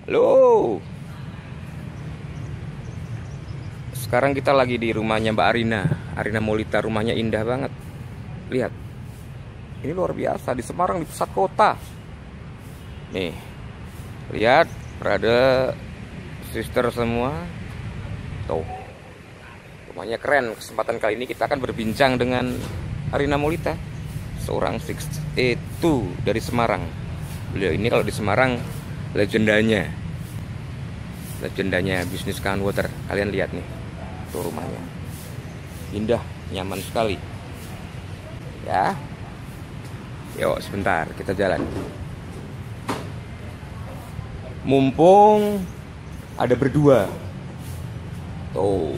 Halo. Sekarang kita lagi di rumahnya Mbak Arina. Arina Molita, rumahnya indah banget. Lihat. Ini luar biasa di Semarang, di pusat kota. Nih. Lihat, berada sister semua. Tuh. Rumahnya keren. Kesempatan kali ini kita akan berbincang dengan Arina Molita, seorang 682 dari Semarang. Beliau ini kalau di Semarang legendanya bisnis Kangen Water. Kalian lihat nih, tuh rumahnya indah, nyaman sekali ya. Yuk sebentar kita jalan, mumpung ada berdua. Tuh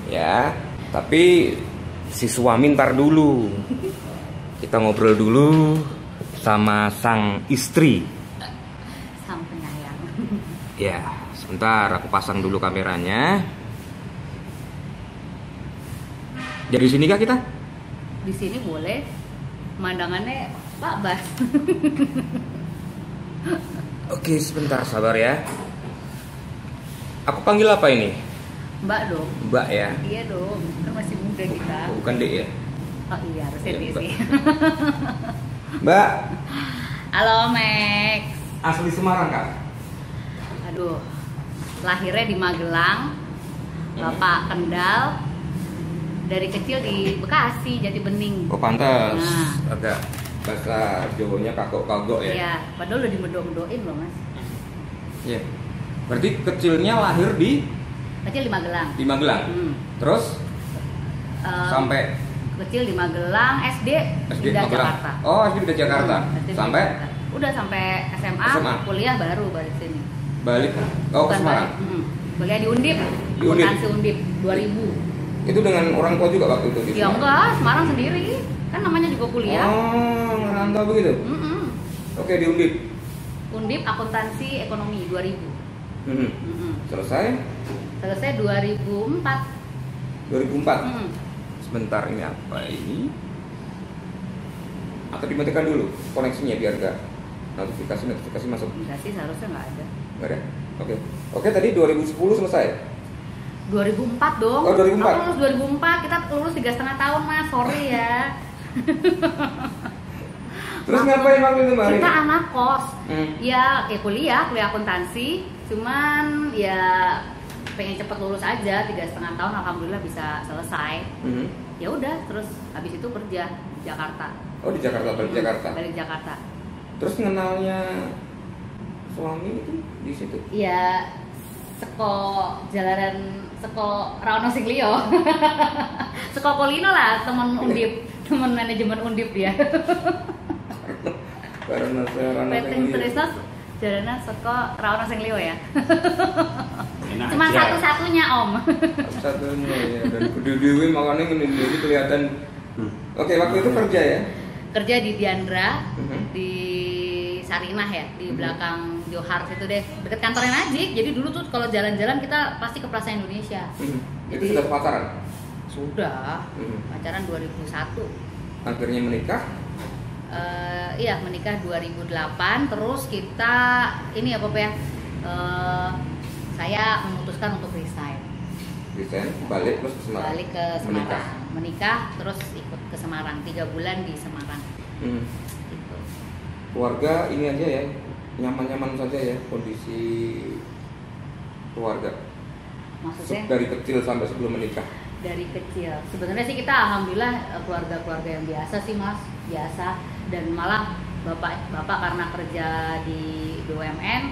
ya, tapi si suami ntar dulu. Kita ngobrol dulu sama sang istri. Sang penyayang. Ya, sebentar aku pasang dulu kameranya. Jadi sini kah kita? Di sini boleh. Pemandangannya Pak Bas. Oke, sebentar sabar ya. Aku panggil apa ini? Mbak dong. Mbak ya? Iya dong. Kan masih muda kita. Bukan Dek ya? Oh iya, harusnya Iya, dia Mbak. sih. Mbak, Halo Max. asli Semarang Kak? Aduh. Lahirnya di Magelang. Bapak Kendal. Dari kecil di Bekasi, Jati Bening. Oh pantas, Nah. agak bahasa Jawanya kagok-kagok ya? Iya, padahal udah dimedok-medokin loh Mas. Iya. Berarti kecilnya lahir di Kecil di Magelang. Magelang. Terus sampai Kecil di Magelang, SD pindah Magelang. Jakarta. Oh, SD pindah Jakarta. SD pindah Sampai Jakarta. Udah sampai SMA, kuliah baru balik sini. balik ke Semarang. Kuliah di Undip. Di Undip. Akuntansi Undip 2000. Itu dengan orang tua juga waktu itu di Ya Semarang? enggak, Semarang sendiri. Kan namanya juga kuliah. Oh, ngerantau begitu. Oke, di Undip. Undip akuntansi ekonomi 2000. Selesai Selesai 2004. 2004. Sebentar, ini apa ini? Atau dimatikan dulu koneksinya biar enggak notifikasi masuk. Enggak sih, seharusnya enggak ada. Enggak ada. Oke, tadi 2010 selesai. 2004 dong. Oh, 2004. Aku lulus 2004, kita lulus 3,5 tahun Mas, sorry ya. Terus ngapain waktu itu, Mbak? Kita anak kos. Ya kuliah akuntansi, cuman ya pengen cepet lulus aja, 3,5 tahun alhamdulillah bisa selesai. Ya udah, terus habis itu kerja di Jakarta. Oh, di Jakarta, balik Jakarta. Balik Jakarta. Terus kenalnya suami itu di situ? Iya, seko Rano Singlio. Seko Kolino lah, teman Undip, teman manajemen Undip dia. Karena saya Rano Peteng Singlio. Trisnos jalannya seko Rano Singlio ya. Enak Cuma aja. satu-satunya Om. Satunya ya, dan Dewi makanya ini kelihatan. Oke, waktu itu kerja ya? Kerja di Diandra, di Sarinah ya, di Mhm. belakang Johar situ deh, deket kantornya Najik. Jadi dulu tuh kalau jalan-jalan kita pasti ke Plaza Indonesia. Itu Jadi- sudah pacaran? Sudah, Mhm. pacaran 2001. Akhirnya menikah? Iya, menikah 2008. Terus kita ini apa ya? Saya memutuskan untuk resign. Desain, balik terus ke Semarang? Balik ke Semarang. Menikah terus ikut ke Semarang, 3 bulan di Semarang. Gitu. Keluarga ini aja ya, nyaman-nyaman saja ya kondisi keluarga? Maksudnya Dari kecil sampai sebelum menikah? dari kecil. Sebenarnya sih kita alhamdulillah keluarga-keluarga yang biasa sih Mas, biasa. Dan malah bapak karena kerja di BUMN,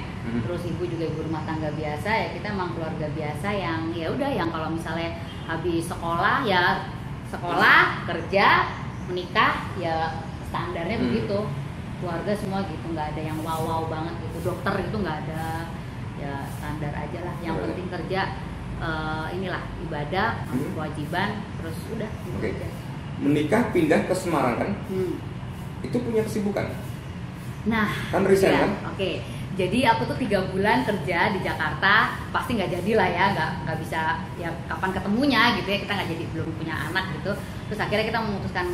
terus ibu juga ibu rumah tangga biasa ya, kita emang keluarga biasa yang ya udah, yang kalau misalnya habis sekolah ya sekolah, kerja, menikah ya standarnya begitu. Keluarga semua gitu, nggak ada yang wow banget gitu. Dokter itu nggak ada, ya standar aja lah. Yang penting kerja, inilah ibadah, kewajiban, terus udah gitu Oke. aja. Menikah pindah ke Semarang kan? Itu punya kesibukan? Nah, Kan resign ya, kan? oke. Jadi aku tuh 3 bulan kerja di Jakarta, pasti nggak jadi lah ya, nggak bisa ya kapan ketemunya gitu ya, kita nggak jadi, belum punya anak gitu. Terus akhirnya kita memutuskan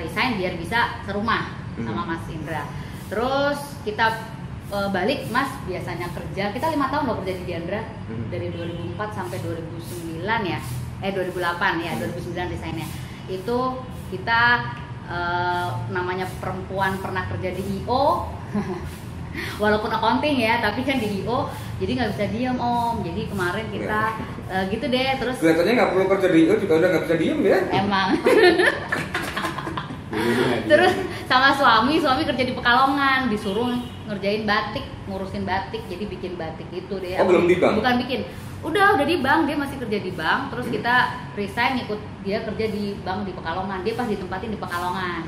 resign biar bisa serumah sama Mas Indra. Terus kita balik, Mas biasanya kerja, kita 5 tahun loh kerja di Diandra, dari 2004 sampai 2009 ya, 2008 ya, 2009 resignnya. Itu kita namanya perempuan pernah kerja di IO, walaupun accounting ya, tapi kan di IO, jadi nggak bisa diem Om. Jadi kemarin kita gitu deh, terus kelihatannya nggak perlu kerja di IO juga udah nggak bisa diem ya. Emang. Terus sama suami kerja di Pekalongan, disuruh ngerjain batik, ngurusin batik, jadi bikin batik itu deh. Oh, belum di bank? Bukan bikin. Udah di bank, dia masih kerja di bank. Terus kita resign, ikut dia kerja di bank di Pekalongan. Dia pas ditempatin di Pekalongan.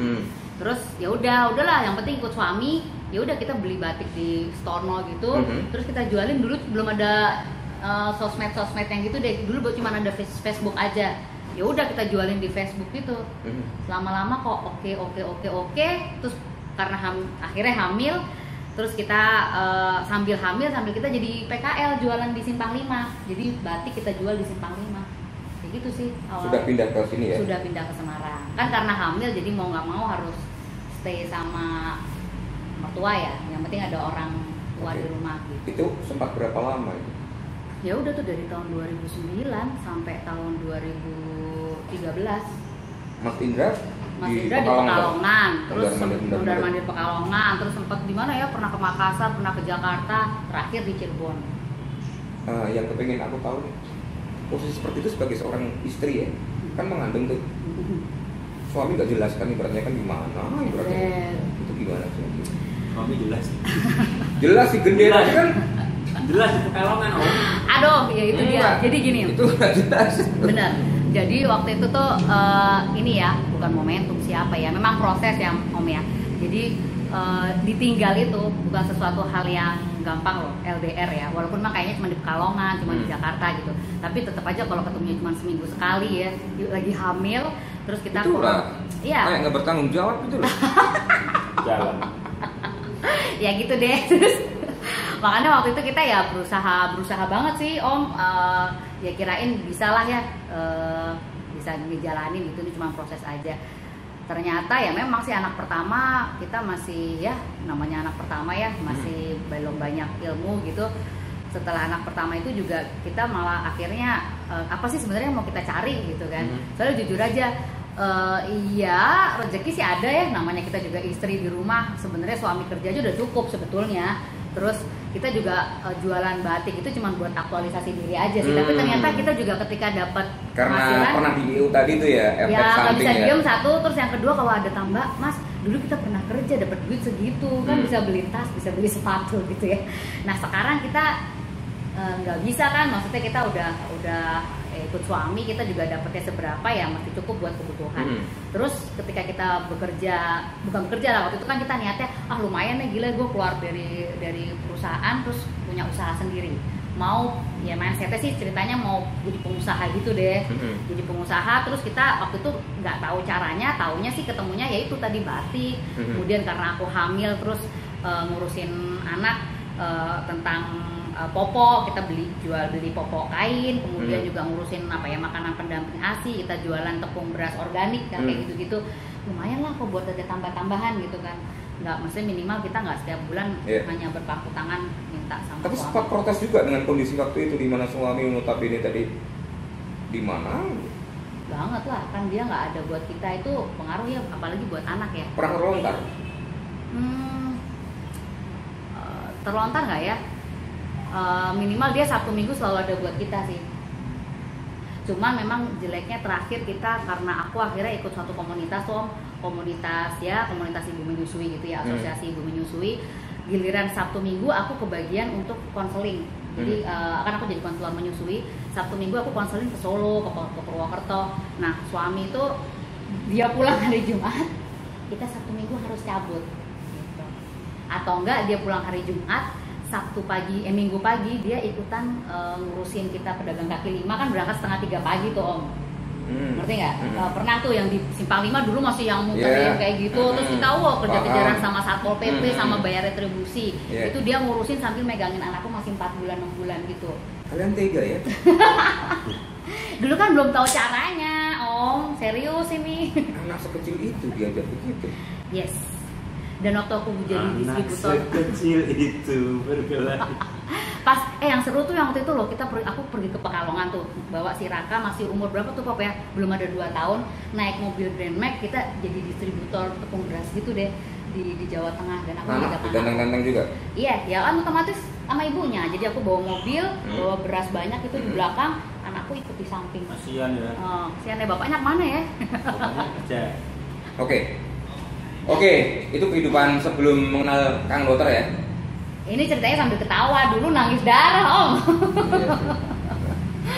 Terus ya udahlah, yang penting ikut suami. Ya udah kita beli batik di Storno gitu. Terus kita jualin. Dulu belum ada sosmed yang gitu deh. Dulu cuma ada Facebook aja. Ya udah kita jualin di Facebook gitu. Lama-lama kok oke. Terus karena akhirnya hamil, terus kita sambil kita jadi PKL jualan di Simpang 5. Jadi batik kita jual di Simpang 5. Kayak gitu sih awalnya. Sudah pindah ke sini ya? Sudah pindah ke Semarang. Kan karena hamil jadi mau nggak mau harus stay sama mertua ya. Yang penting ada orang tua di rumah gitu. Itu sempat berapa lama itu? Ya udah tuh dari tahun 2009 sampai tahun 2013. Mas Indra di Pekalongan, terus Mondar Mandir Pekalongan, terus sempat di mana ya, pernah ke Makassar, pernah ke Jakarta, terakhir di Cirebon. Yang kepengen aku tahu nih, posisi seperti itu sebagai seorang istri ya, kan mengandung tuh, suami nggak jelaskan ibaratnya kan gimana, ibaratnya itu gimana sih? Suami jelas. Jelas sih gede kan? Jelas di Pekalongan Om. Aduh, ya itu dia. Jadi gini. Itu nggak jelas. Bener. Jadi waktu itu tuh ini ya, bukan momentum siapa ya, memang proses ya Om ya. Jadi ditinggal itu bukan sesuatu hal yang gampang loh, LDR ya. Walaupun mah kayaknya cuma di Pekalongan, cuma di Jakarta gitu. Tapi tetap aja kalau ketemunya cuma seminggu sekali ya, lagi hamil, terus kita itu lah. Iya. Kayak nggak bertanggung jawab itu loh. Jalan. Ya gitu deh. Terus makanya waktu itu kita ya berusaha banget sih Om, ya kirain bisa lah ya, bisa dijalanin gitu, ini cuma proses aja. Ternyata ya memang sih anak pertama kita masih ya, namanya anak pertama ya, masih belum banyak ilmu gitu. Setelah anak pertama itu juga kita malah akhirnya apa sih sebenarnya mau kita cari gitu kan. Soalnya jujur aja, iya rezeki sih ada ya, namanya kita juga istri di rumah, sebenarnya suami kerja aja udah cukup sebetulnya. Terus kita juga jualan batik itu cuma buat aktualisasi diri aja sih. Tapi ternyata kita juga ketika dapat penghasilan, pernah di IU tadi tuh ya, efek ya nggak bisa diem ya. satu. Terus yang kedua kalau ada tambah, Mas dulu kita pernah kerja dapat duit segitu kan, bisa beli tas, bisa beli sepatu gitu ya. Nah sekarang kita nggak bisa kan, maksudnya kita udah ikut suami, kita juga dapetnya seberapa ya masih cukup buat kebutuhan. Terus ketika kita bukan bekerja lah, waktu itu kan kita niatnya lumayan nih, gila gue keluar dari perusahaan terus punya usaha sendiri, mau ya mindsetnya sih ceritanya mau jadi pengusaha gitu deh. Jadi pengusaha, terus kita waktu itu nggak tahu caranya, taunya sih ketemunya yaitu tadi batik. Kemudian karena aku hamil terus ngurusin anak tentang popok, kita jual beli popok kain, kemudian juga ngurusin makanan pendamping ASI, kita jualan tepung beras organik kan, kayak gitu-gitu. Lumayan lah kok buat ada tambah-tambahan gitu kan. Nggak, maksudnya minimal kita nggak setiap bulan hanya berpangku tangan minta sama Tapi suami. sempat protes juga dengan kondisi waktu itu, di mana suami notabene tadi di mana? Banget lah, kan dia nggak ada buat kita, itu pengaruh ya, apalagi buat anak ya. Pernah terlontar? Terlontar nggak ya? Minimal dia Sabtu Minggu selalu ada buat kita sih. Cuman memang jeleknya terakhir kita, karena aku akhirnya ikut suatu komunitas komunitas ibu menyusui gitu ya, asosiasi ibu menyusui. Giliran Sabtu Minggu aku kebagian untuk konseling. Jadi kan aku jadi konselor menyusui. Sabtu Minggu aku konseling ke Solo, ke Purwokerto. Nah suami itu dia pulang hari Jumat, kita Sabtu Minggu harus cabut gitu. Atau enggak dia pulang hari Jumat, Minggu pagi dia ikutan ngurusin kita pedagang kaki lima, kan berangkat 2:30 pagi tuh Om. Ngerti nggak? Pernah tuh yang di Simpang 5 dulu masih yang muterin kayak gitu. Terus kita kerja-kejaran sama Satpol PP sama bayar retribusi. Itu dia ngurusin sambil megangin anakku masih 4 bulan 6 bulan gitu. Kalian tega ya? Dulu kan belum tahu caranya Om, serius ini. Anak sekecil itu diajar begitu. Yes. Dan waktu aku jadi Anak distributor, sekecil itu bergerak. pas yang seru tuh yang waktu itu loh, aku pergi ke Pekalongan tuh, bawa si Raka masih umur berapa tuh Pop ya, belum ada 2 tahun, naik mobil Grand Max, kita jadi distributor tepung beras gitu deh di Jawa Tengah. Dan aku Anak ditantang-tantang juga. Iya, ya kan otomatis sama ibunya. Jadi aku bawa mobil, bawa beras banyak itu di belakang, anakku ikut di samping. Kasihan ya. Kasihan deh, bapaknya kemana ya? Bapaknya kerja. Oke, itu kehidupan sebelum mengenal Kang Dokter ya. Ini ceritanya sambil ketawa, dulu nangis darah om.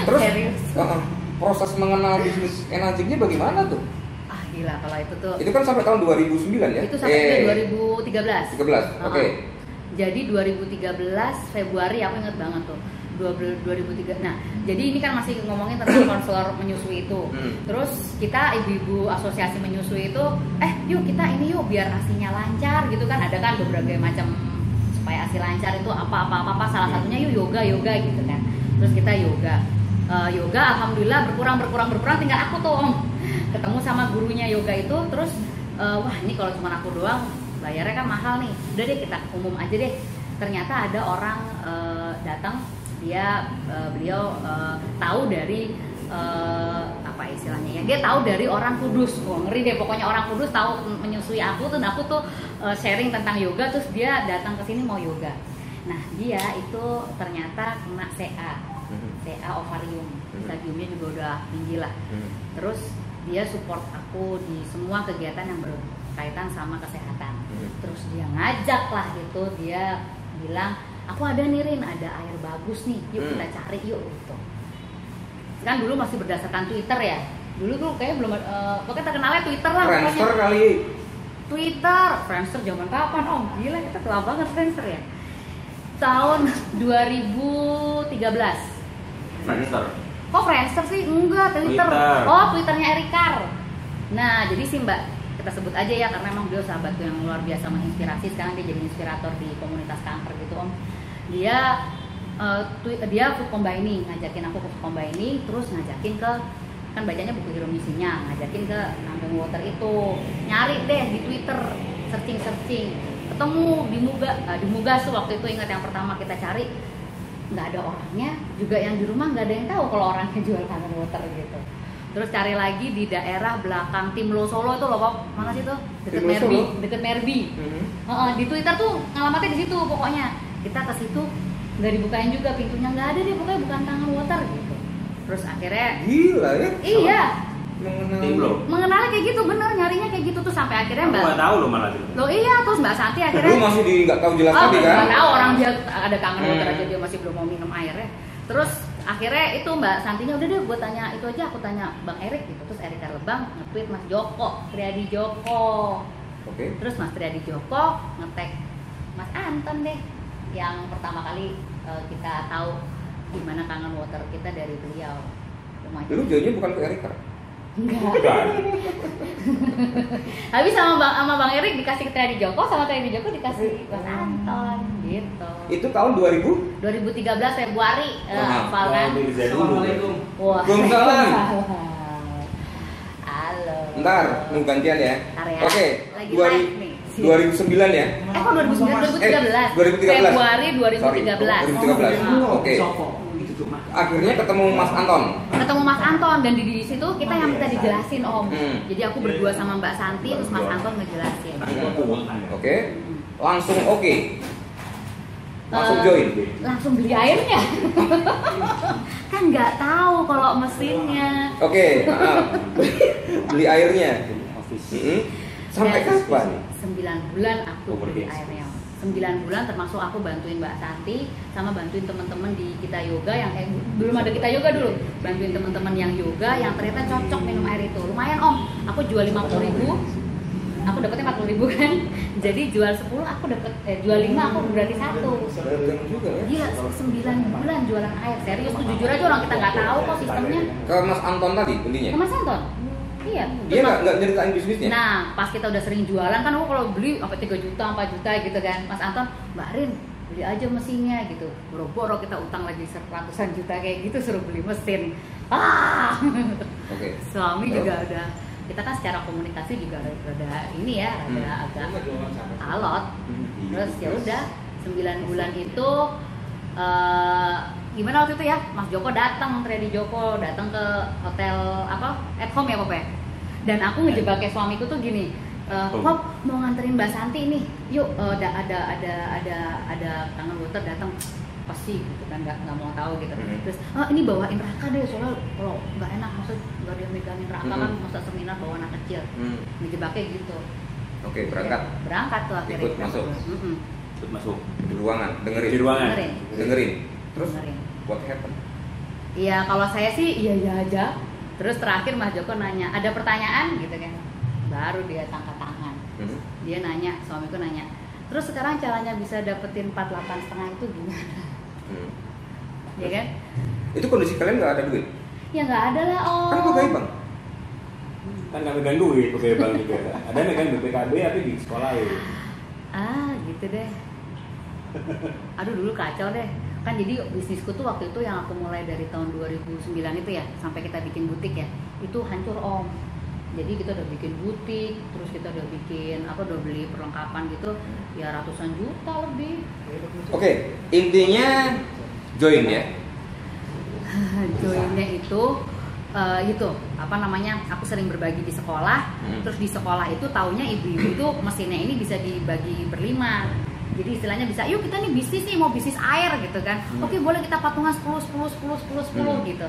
Terus Serius. proses mengenal bisnis enerjiknya bagaimana tuh? Ah gila kalau itu tuh. Itu kan sampai tahun 2009 ya? Itu sampai 2013. 13, oke. Jadi 2013 Februari aku inget banget tuh. 2003. Nah, jadi ini kan masih ngomongin tentang konselor menyusui itu. Terus kita ibu-ibu asosiasi menyusui itu, yuk kita ini yuk biar asinya lancar gitu kan. Ada kan beberapa macam supaya asi lancar itu apa salah satunya yuk yoga gitu kan. Terus kita yoga. Alhamdulillah berkurang tinggal aku tuh om. Ketemu sama gurunya yoga itu, terus wah ini kalau cuma aku doang bayarnya kan mahal nih. Udah deh kita umum aja deh. Ternyata ada orang datang, beliau tahu dari apa istilahnya ya, dia tahu dari orang Kudus. Ngeri deh pokoknya, orang Kudus tahu menyusui aku tuh sharing tentang yoga, terus dia datang ke sini mau yoga. Nah dia itu ternyata kena CA ovarium, stadiumnya juga udah tinggi lah. Terus dia support aku di semua kegiatan yang berkaitan sama kesehatan. Terus dia ngajak lah gitu, dia bilang aku ada nih Rin, ada air bagus nih, yuk kita cari yuk gitu. Kan dulu masih berdasarkan Twitter ya. Dulu tuh kayaknya belum, pokoknya terkenalnya Twitter lah. Friendster kali. Friendster zaman kapan om? Gila kita tua banget Friendster ya. Tahun 2013. Friendster. Kok Friendster sih? Enggak, Twitter. Oh, Twitternya Erikar. Nah, jadi sih Mbak, kita sebut aja ya karena emang beliau sahabatku yang luar biasa menginspirasi. Sekarang dia jadi inspirator di komunitas kanker gitu om. Dia food combining, ngajakin aku ke food combining, terus ngajakin ke, kan bacanya buku hero misinya, ngajakin ke Kampung Water itu, nyari deh di Twitter, searching, ketemu di Mugas tuh waktu itu, ingat yang pertama kita cari nggak ada orangnya, juga yang di rumah nggak ada yang tahu kalau orangnya jual Kampung Water gitu. Terus cari lagi di daerah belakang Timlo Solo itu loh Pop, mana sih tuh? Deket Merbi. Di Twitter tuh ngalamatnya di situ pokoknya. Kita ke situ nggak dibukain juga pintunya, nggak ada deh pokoknya, bukan Tangan Water gitu. Terus akhirnya gila ya? Iya. Mengenal kayak gitu, bener nyarinya kayak gitu tuh sampai akhirnya Mbak. Nggak tahu loh malah itu. Loh iya, terus Mbak Santi akhirnya. Lu masih nggak tahu jelas tadi kan? Nggak tahu, orang dia ada Kangen Water aja dia masih belum mau minum airnya. Terus akhirnya itu Mbak Santinya udah deh gue tanya itu aja, aku tanya Bang Erik gitu. Terus Erik Lebang nge-tweet Mas Joko, Triadi Joko. Oke. Terus Mas Triadi Joko nge-tag Mas Anton deh, yang pertama kali kita tahu gimana Kangen Water kita dari beliau. Lu jadinya bukan ke Erika? Enggak. Habis sama Bang Erik dikasih ke Triadi Joko, sama Triadi Joko dikasih Mas Anton gitu. Itu tahun 2013 Februari, hafal kan? Assalamualaikum. Wah. Waalaikumsalam. Halo. Ntar, mau gantian ya. Oke. Lagi live nih. 2009 ya? Kok 2013? 2013. Februari 2013. 2013. Oke. Akhirnya ketemu Mas Anton. Ketemu Mas Anton dan di situ kita yang minta dijelasin om. Jadi aku berdua sama Mbak Santi, terus Mas Anton ngejelasin. Oke. Langsung oke. Langsung join. Langsung beli airnya. Kan nggak tahu kalau mesinnya. Oke. Beli airnya. Sampai kapan? 9 bulan aku beli airnya. 9 bulan termasuk aku bantuin Mbak Santi sama bantuin teman-teman di Kita Yoga yang belum ada Kita Yoga dulu, bantuin teman-teman yang yoga yang ternyata cocok minum air itu. Lumayan om, aku jual 50.000, aku dapetnya 40.000 kan, jadi jual 10 aku dapet, jual 5 aku berarti 1. Juga ya? Gila, 9 bulan jualan air, serius tuh jujur aja orang kita nggak tahu kok sistemnya. Ke Mas Anton tadi belinya? Ke Mas Anton? Iya. Dia nggak nyeritain bisnisnya? Nah, pas kita udah sering jualan kan, aku kalau beli sampai 3 juta, 4 juta gitu kan. Mas Anton, Mbak Rin, beli aja mesinnya gitu. Boro-boro kita utang lagi ratusan juta kayak gitu suruh beli mesin. Oke. Suami juga udah kita kan secara komunikasi juga rada ini ya, rada agak alot. Terus ya udah 9 bulan itu gimana waktu itu ya, Mas Joko datang, Freddy Joko datang ke hotel apa at home ya Papa. Dan aku ngejebaknya suamiku tuh gini, Pop mau nganterin Mbak Santi nih, yuk ada tangan waiter datang pasti gitu kan, nggak mau tahu gitu. Terus ini bawain Raka deh, soalnya kalau nggak enak maksud nggak dia megangin Raka kan, masa seminar bawa anak kecil. Ngejebaknya gitu. Oke, berangkat. Ya, berangkat tuh akhirnya. Ikut masuk. Ikut masuk Di ruangan, dengerin. di ruangan. Dengerin. Terus Dengerin. what happened? Iya, kalau saya sih iya aja. Terus terakhir Mas Joko nanya, ada pertanyaan gitu kan. Baru dia angkat tangan. Dia nanya, suamiku nanya, terus sekarang caranya bisa dapetin 48,5 itu gimana? Ya kan? Itu kondisi kalian nggak ada duit? Ya nggak ada lah om. Kan pegawai bank. Kan nggak megang duit pegawai bank juga. Ada megang BPKB tapi di sekolah ya. Gitu deh. Aduh dulu kacau deh. Kan jadi bisnisku tuh waktu itu yang aku mulai dari tahun 2009 itu ya, sampai kita bikin butik ya, itu hancur om. Jadi kita udah bikin butik, terus kita udah bikin udah beli perlengkapan gitu, ya ratusan juta lebih. Oke, intinya join ya. Joinnya itu aku sering berbagi di sekolah. Terus di sekolah itu taunya ibu-ibu itu mesinnya ini bisa dibagi berlima. Jadi istilahnya bisa, yuk kita nih bisnis nih, mau bisnis air gitu kan. Oke, boleh kita patungan 10 gitu.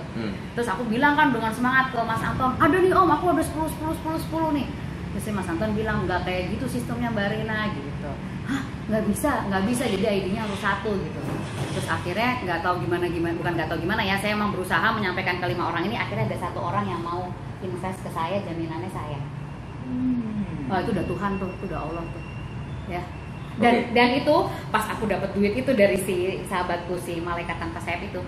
Terus aku bilang kan dengan semangat ke Mas Anton, ada nih om, aku ada 10 nih. Terus Mas Anton bilang, nggak kayak gitu sistemnya Mbak Rina gitu. Hah, nggak bisa, jadi ID-nya harus 1 gitu. Terus akhirnya nggak tahu gimana ya, saya emang berusaha menyampaikan ke 5 orang ini, akhirnya ada 1 orang yang mau invest ke saya, jaminannya saya. Wah itu udah Tuhan tuh, itu udah Allah tuh ya. Dan itu pas aku dapat duit itu dari si sahabatku, si malaikat tanpa sayap itu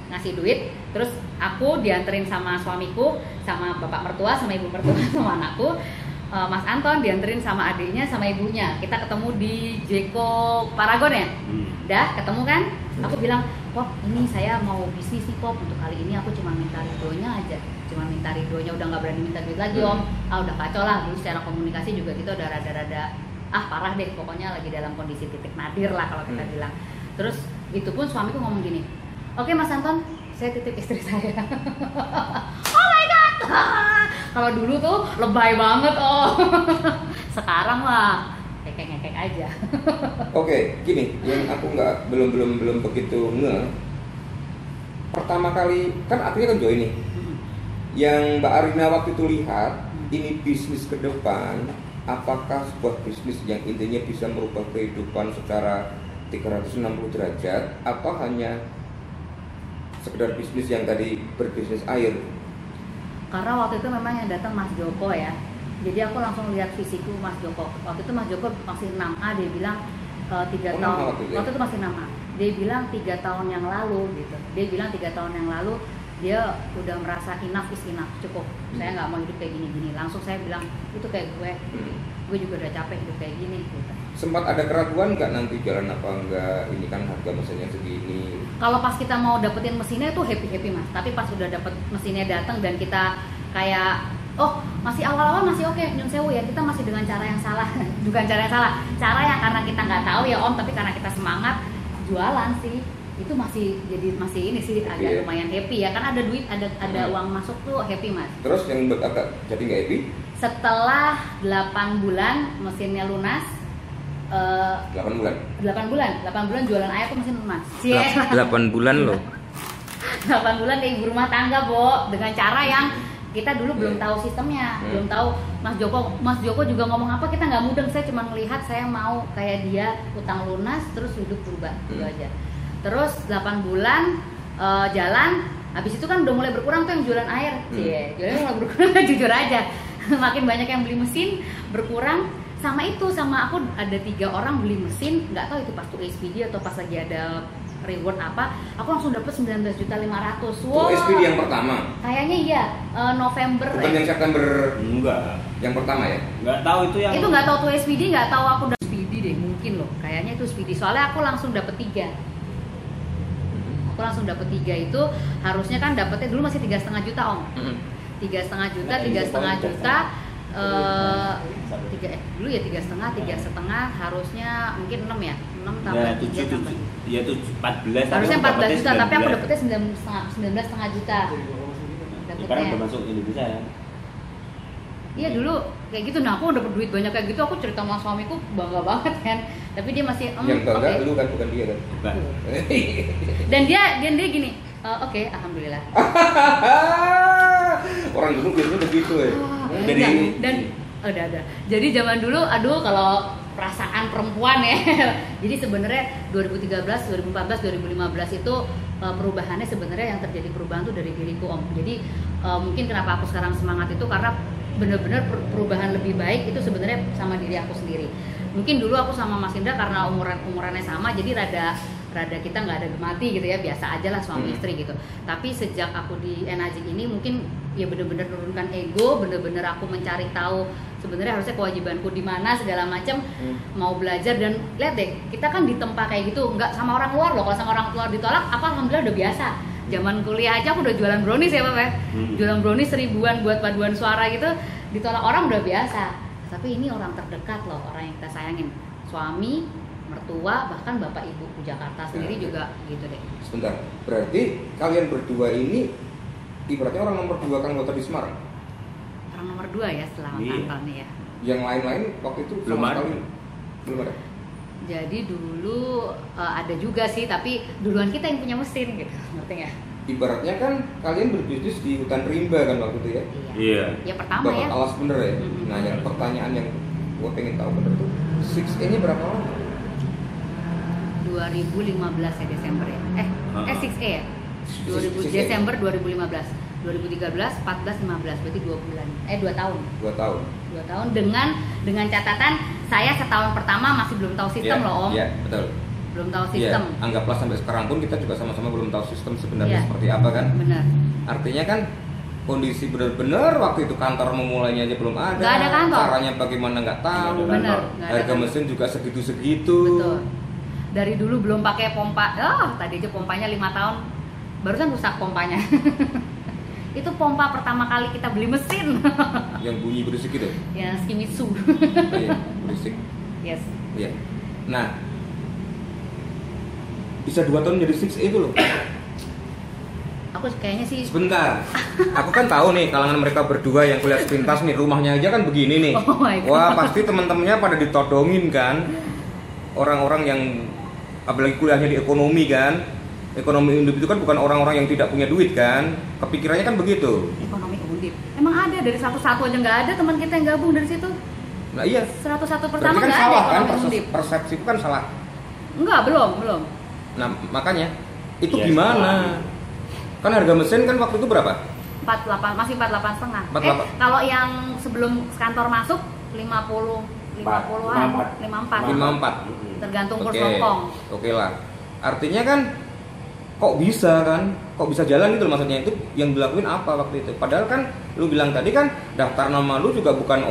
ngasih duit, terus aku dianterin sama suamiku, sama bapak mertua, sama ibu mertua, sama anakku. Mas Anton dianterin sama adiknya, sama ibunya. Kita ketemu di Jeko Paragon ya. Udah ketemu kan? Aku bilang, Pop ini saya mau bisnis nih Pop, untuk kali ini aku cuma minta ridhonya aja, udah nggak berani minta duit lagi om. Udah kacau lah, dulu secara komunikasi juga kita udah rada-rada parah deh, pokoknya lagi dalam kondisi titik nadir lah kalau kita bilang. Terus itu pun suamiku ngomong gini, oke Mas Anton, saya titip istri saya. Oh my god. Kalau dulu tuh lebay banget sekarang mah ngekek aja. Oke, gini, yang aku belum begitu pertama kali kan akhirnya kan join nih. Yang Mbak Arina waktu itu lihat ini bisnis ke depan, apakah sebuah bisnis yang intinya bisa merubah kehidupan secara 360 derajat, atau hanya sekedar bisnis yang tadi berbisnis air? Karena waktu itu memang yang datang Mas Joko ya, jadi aku langsung lihat fisikku Mas Joko. Waktu itu Mas Joko masih 6A, dia bilang 3 tahun. Waktu itu masih 6A, dia bilang 3 tahun yang lalu gitu. Dia bilang 3 tahun yang lalu dia udah merasa enough is enough, cukup. Saya nggak mau hidup kayak gini-gini. Langsung saya bilang, itu kayak gue juga udah capek hidup kayak gini gitu. Sempat ada keraguan nggak nanti jalan apa enggak, ini kan harga mesinnya segini? Kalau pas kita mau dapetin mesinnya itu happy Mas, tapi pas udah dapet mesinnya datang dan kita kayak masih awal-awal masih oke, nyun sewu ya, kita masih dengan cara yang salah. Bukan cara yang salah, cara yang karena kita nggak tahu ya om, tapi karena kita semangat jualan sih, itu masih ini sih agak lumayan happy ya, kan ada duit, ada uang masuk tuh happy Mas. Terus yang agak jadi nggak happy? Setelah 8 bulan mesinnya lunas. 8 bulan jualan air tuh mesin lunas. 8 bulan loh. 8 bulan kayak ibu rumah tangga Bo, dengan cara yang kita dulu belum tahu sistemnya, belum tahu. Mas Joko juga ngomong apa kita nggak mudeng, saya cuma melihat saya mau kayak dia utang lunas terus hidup berubah gitu aja. Terus 8 bulan jalan, habis itu kan udah mulai berkurang tuh yang jualan air. Jualannya mulai berkurang jujur aja. Makin banyak yang beli mesin, berkurang. Sama aku ada 3 orang beli mesin, nggak tahu itu pas tuh SPD atau pas lagi ada reward apa, aku langsung dapet 19.500.000. Wow. Itu SPD yang pertama? Kayaknya iya, November. Bukan yang September? Enggak. Yang pertama ya? Nggak tahu itu yang. Itu nggak tahu tuh SPD, nggak tahu aku dapet SPD deh, mungkin loh. Kayaknya itu SPD, soalnya aku langsung dapet 3. Aku langsung dapet 3 itu, harusnya kan dapetnya dulu masih 3,5 juta om. 3,5 juta, Nah, 3,5 ini juta. Dulu ya 3,5 harusnya mungkin 6 ya, 6 tambah Ya, 3 tambah. Ya 14. Harusnya 14 juta, tapi aku 19. dapetnya 19,5 juta. Sekarang udah Dapetnya. masuk Indonesia ya. Iya dulu kayak gitu, nah aku dapet duit banyak kayak gitu, aku cerita sama suamiku bangga banget kan. Tapi dia masih Yang bangga oke. lu kan, bukan dia kan. Bukan. Dan dia gini, oke, alhamdulillah. Orang dulu biasanya begitu ya. Dari Dan udah ada. Jadi zaman dulu, aduh kalau perasaan perempuan ya. Jadi sebenarnya 2013, 2014, 2015 itu perubahannya sebenarnya yang terjadi perubahan tuh dari diriku Om. Jadi mungkin kenapa aku sekarang semangat itu karena benar-benar perubahan lebih baik itu sebenarnya sama diri aku sendiri. Mungkin dulu aku sama Mas Indra karena umurannya sama, jadi rada kita nggak ada gemati gitu ya, biasa aja lah suami istri gitu. Tapi sejak aku di Enajik ini mungkin ya benar-benar menurunkan ego, benar-benar aku mencari tahu sebenarnya harusnya kewajibanku di mana segala macam, mau belajar. Dan lihat deh, kita kan ditempa kayak gitu, nggak sama orang luar loh. Kalau sama orang luar ditolak, apa alhamdulillah udah biasa. Zaman kuliah aja aku udah jualan brownies ya Bapak ya. Jualan brownies 1000-an buat paduan suara gitu, ditolak orang udah biasa. Tapi ini orang terdekat loh, orang yang kita sayangin, suami, mertua, bahkan bapak ibu di Jakarta sendiri juga gitu deh. Sebentar, berarti kalian berdua ini ibaratnya orang nomor 2 kan motor di Semarang. Orang nomor 2 ya setelah Tantan nih ya. Yang lain-lain waktu itu Belum sama ada. sekali belum ada. Jadi dulu ada juga sih, tapi duluan kita yang punya mesin gitu, ngerti nggak? Ibaratnya kan kalian berbisnis di hutan rimba kan waktu itu ya. Iya. Ya pertama Dapat ya. alas bener ya. Nah, yang pertanyaan yang gue pengen tahu bener tuh 6A nya berapa lama? 2015 ya Desember ya. 6A ya. 6A. Desember 2015. 2013, 14, 15 berarti 2 bulan. 2 tahun. 2 tahun. 2 tahun dengan catatan saya setahun pertama masih belum tahu sistem loh Om. Iya, betul. Belum tahu Iya, sistem. anggaplah sampai sekarang pun kita juga sama-sama belum tahu sistem sebenarnya Iya. seperti apa kan. Benar. Artinya kan kondisi benar-benar waktu itu kantor memulainya aja belum ada. Nggak ada kantor. Caranya bagaimana nggak tahu. Benar, nggak ada Harga kantor. mesin juga segitu-segitu. Betul. Dari dulu belum pakai pompa. Tadi aja pompanya 5 tahun. Barusan rusak pompanya. Itu pompa pertama kali kita beli mesin. Yang bunyi berisik gitu. Ya Shimizu. Oh, iya, berisik. Yes. Iya. Nah, bisa 2 tahun jadi 6A itu loh. Aku kayaknya sih. Sebentar, aku kan tahu nih kalangan mereka berdua yang kuliah sepintas nih, rumahnya aja kan begini nih. Oh my God. Wah, pasti teman-temannya pada ditodongin kan. Orang-orang yang apalagi kuliahnya di ekonomi kan. Ekonomi Undip itu kan bukan orang-orang yang tidak punya duit kan. Kepikirannya kan begitu. Ekonomi Undip. Emang ada dari 101 aja nggak ada teman kita yang gabung dari situ. Nah iya. 101 Berarti pertama kan nggak ada salah kan, ekonomi Undip. persepsiku kan salah. Enggak, belum. Nah makanya itu Yes, gimana? Kan harga mesin kan waktu itu berapa? 48 masih 48 setengah. 48. Kalau yang sebelum kantor masuk 50 50-an, 54. 54. Tergantung kurs Oke. Hongkong. Oke lah. Artinya kan kok bisa kan? Kok bisa jalan gitu loh, maksudnya itu yang dilakuin apa waktu itu? Padahal kan lu bilang tadi kan daftar nama lu juga bukan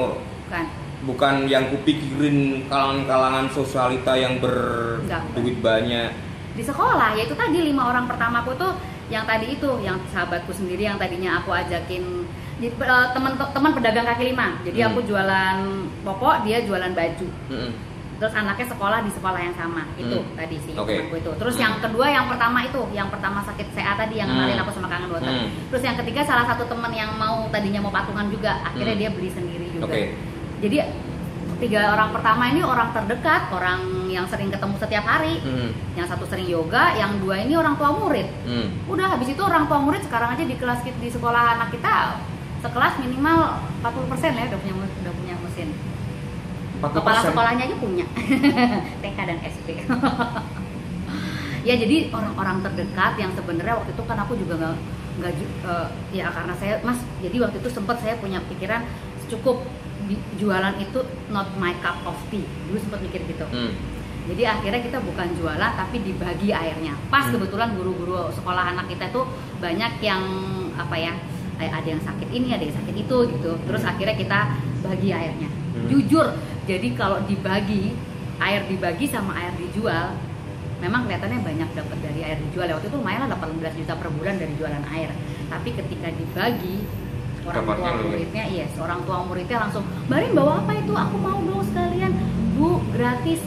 bukan yang kupikirin kalangan-kalangan sosialita yang berduit banyak. Di sekolah ya itu tadi 5 orang pertamaku tuh yang tadi itu, yang sahabatku sendiri yang tadinya aku ajakin teman pedagang kaki lima. Jadi aku jualan popok, dia jualan baju. Terus anaknya sekolah di sekolah yang sama. Itu tadi sih temanku itu. Terus yang kedua, yang pertama itu, yang pertama sakit CA tadi yang kemarin aku sama kangen dokter. Terus yang ketiga salah satu teman yang tadinya mau patungan juga, akhirnya dia beli sendiri juga. Jadi 3 orang pertama ini orang terdekat, orang yang sering ketemu setiap hari. Yang satu sering yoga, yang 2 ini orang tua murid. Udah habis itu orang tua murid sekarang aja di kelas di sekolah anak kita sekelas minimal 40% ya udah punya mesin. 40%. Kepala sekolahnya aja punya. TK dan SD. Ya jadi orang-orang terdekat yang sebenarnya waktu itu kan aku juga nggak ya karena saya jadi waktu itu sempat saya punya pikiran cukup jualan itu not my cup of tea. Dulu sempat mikir gitu. Jadi akhirnya kita bukan jualan tapi dibagi airnya. Pas kebetulan guru-guru sekolah anak kita itu banyak yang ada yang sakit ini, ada yang sakit itu gitu. Terus akhirnya kita bagi airnya. Jujur, jadi kalau air dibagi sama air dijual, memang kelihatannya banyak dapat dari air dijual. Waktu itu lumayan lah 18 juta per bulan dari jualan air. Tapi ketika dibagi orang Dapatnya tua loh ya. muridnya, yes, orang tua muridnya langsung, Barin bawa apa itu? Aku mau dong sekalian, Bu, gratis.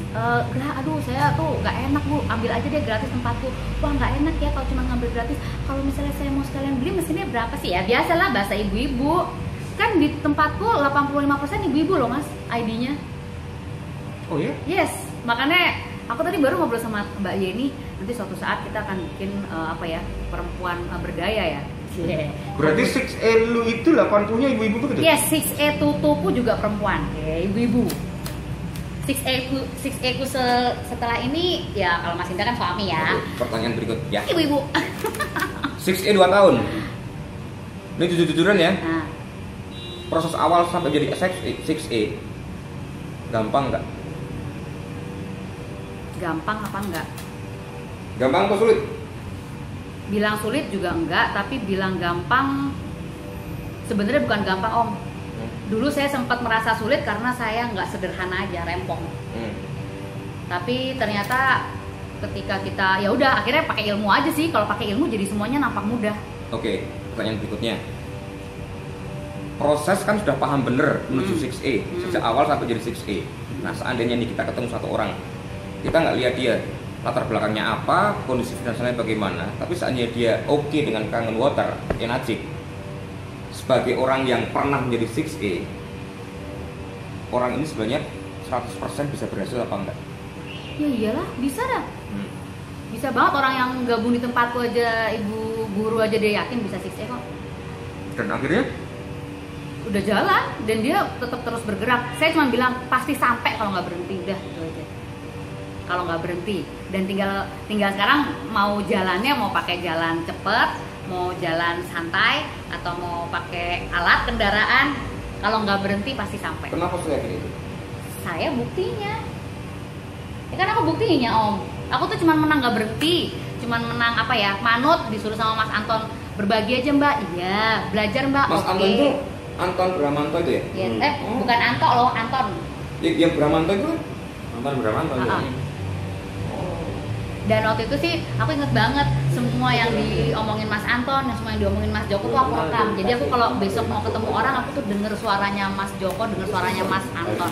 Aduh, saya tuh nggak enak Bu, ambil aja deh gratis tempatku. Wah nggak enak ya kalau cuma ngambil gratis. Kalau misalnya saya mau sekalian beli mesinnya berapa sih ya? Biasalah bahasa ibu-ibu. Kan di tempatku 85% ibu-ibu loh Mas, ID-nya. Oh ya? Yes, makanya aku tadi baru ngobrol sama Mbak Yeni, nanti suatu saat kita akan bikin perempuan berdaya ya. Yeah. Berarti 6A lu itu 80-nya ibu-ibu begitu? Yes, 6A tutuku juga perempuan, ibu-ibu. 6A ku setelah ini ya kalau Mas Indra kan suami ya. Oke, pertanyaan berikut ya. Ibu-ibu. 6A 2 tahun. Ini jujur-jujuran ya. Nah, Proses awal sampai jadi 6A gampang nggak? gampang apa enggak? Gampang atau sulit? Bilang sulit juga enggak, tapi bilang gampang sebenarnya bukan gampang Om. Dulu saya sempat merasa sulit karena saya nggak sederhana aja, rempong. Tapi ternyata ketika kita ya udah akhirnya pakai ilmu aja sih. Kalau pakai ilmu jadi semuanya nampak mudah. Oke, pertanyaan berikutnya. Proses kan sudah paham bener menuju 6A sejak awal sampai jadi 6A. Nah, seandainya nih kita ketemu satu orang, kita nggak lihat dia latar belakangnya apa, kondisi finansialnya bagaimana, tapi seandainya dia oke dengan Kangen Water, Enajik, sebagai orang yang pernah menjadi 6A, orang ini sebenarnya 100% bisa berhasil apa enggak? Ya iyalah, bisa dah. Bisa banget orang yang gabung di tempatku aja, ibu guru aja dia yakin bisa 6A kok. Dan akhirnya Udah jalan dan dia tetap terus bergerak. Saya cuma bilang pasti sampai kalau nggak berhenti, udah itu aja. Kalau nggak berhenti dan tinggal sekarang mau jalannya mau pakai jalan cepet, mau jalan santai atau mau pakai alat kendaraan, kalau nggak berhenti pasti sampai. kenapa saya yakin itu? Saya buktinya. Ya kan aku buktinya Om. Aku tuh cuman menang nggak berhenti, cuman menang apa ya, manut disuruh sama Mas Anton berbagi aja Mbak. Iya, belajar Mbak. Mas Oke. Anton itu Anton Bramanto itu ya? Yes. Bukan Anto loh, Anton. Yang Bramanto itu kan? Nonton berapa nonton? Dan waktu itu sih aku inget banget semua yang diomongin Mas Anton, yang semua yang diomongin Mas Joko tuh aku rekam. Jadi aku kalau besok mau ketemu orang aku tuh denger suaranya Mas Joko, denger suaranya Mas Anton.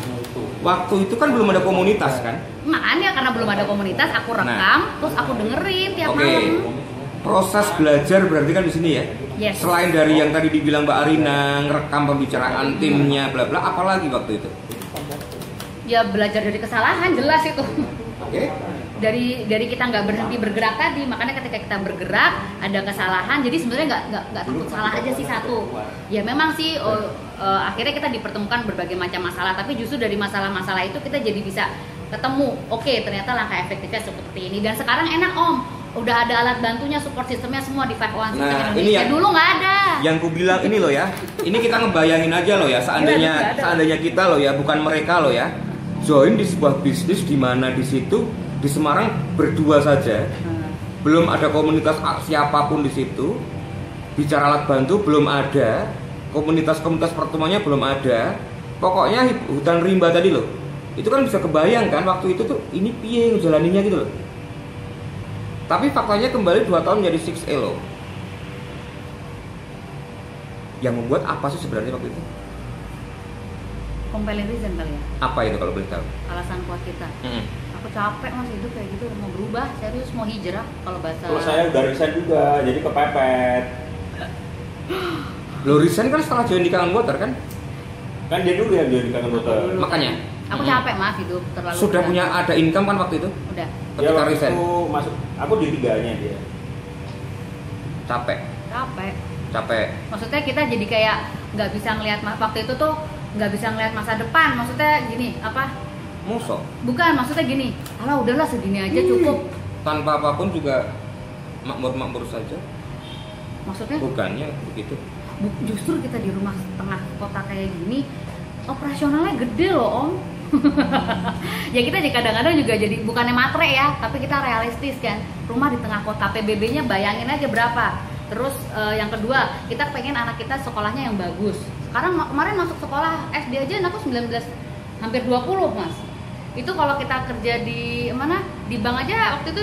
Waktu itu kan belum ada komunitas kan? Makanya karena belum ada komunitas aku rekam, terus aku dengerin tiap Oke. malam. Proses belajar berarti kan di sini ya. Yes. Selain dari yang tadi dibilang Mbak Arina, ngerekam pembicaraan timnya, bla bla, apalagi waktu itu? Ya belajar dari kesalahan jelas itu. Oke. Dari kita nggak berhenti bergerak tadi, makanya ketika kita bergerak ada kesalahan, jadi sebenarnya nggak takut salah aja sih satu. Ya memang sih akhirnya kita dipertemukan berbagai macam masalah, tapi justru dari masalah-masalah itu kita jadi bisa ketemu. Oke, ternyata langkah efektifnya seperti ini dan sekarang enak Om. Udah ada alat bantunya, support sistemnya semua di 501 System Nah, Indonesia. ini yang- Dulu nggak ada. Yang ku bilang ini loh ya. Ini kita ngebayangin aja loh ya, seandainya kita loh ya, bukan mereka loh ya. Join di sebuah bisnis di mana di situ di Semarang berdua saja. Belum ada komunitas siapapun di situ. Bicara alat bantu belum ada. Komunitas-komunitas pertemuannya belum ada. Pokoknya hutan rimba tadi loh. Itu kan bisa kebayangkan waktu itu tuh ini piye ngejalaninya gitu loh. Tapi faktanya kembali 2 tahun jadi 6A loh. Yang membuat apa sih sebenarnya waktu itu? Compelling reason kali ya. Apa itu kalau boleh tahu? Alasan kuat kita. Aku capek Mas hidup kayak gitu, mau berubah, serius mau hijrah kalau bahasa. Terus saya udah resign juga, jadi kepepet. Lo resign kan setelah join di Kangen Water kan? Kan dia dulu yang jadi Kangen Water. Makanya. Aku capek Mas hidup terlalu. Sudah berat. punya ada income kan waktu itu? Udah. Dia Ketika waktu resign. masuk, aku di 3-nya dia. Capek. Capek. Maksudnya kita jadi kayak nggak bisa ngelihat waktu itu tuh nggak bisa ngelihat masa depan. Maksudnya gini apa? Musuh. Bukan, maksudnya gini. Alah udahlah segini aja cukup. Tanpa apapun juga makmur-makmur saja. Maksudnya? Bukannya begitu. Justru kita di rumah tengah kota kayak gini operasionalnya gede loh Om. Ya kita kadang-kadang juga jadi bukannya matre ya, tapi kita realistis kan. Rumah di tengah kota, PBB-nya bayangin aja berapa. Terus yang kedua, kita pengen anak kita sekolahnya yang bagus. Sekarang kemarin masuk sekolah SD aja anakku 19 hampir 20 Mas. Itu kalau kita kerja di mana? Di bank aja waktu itu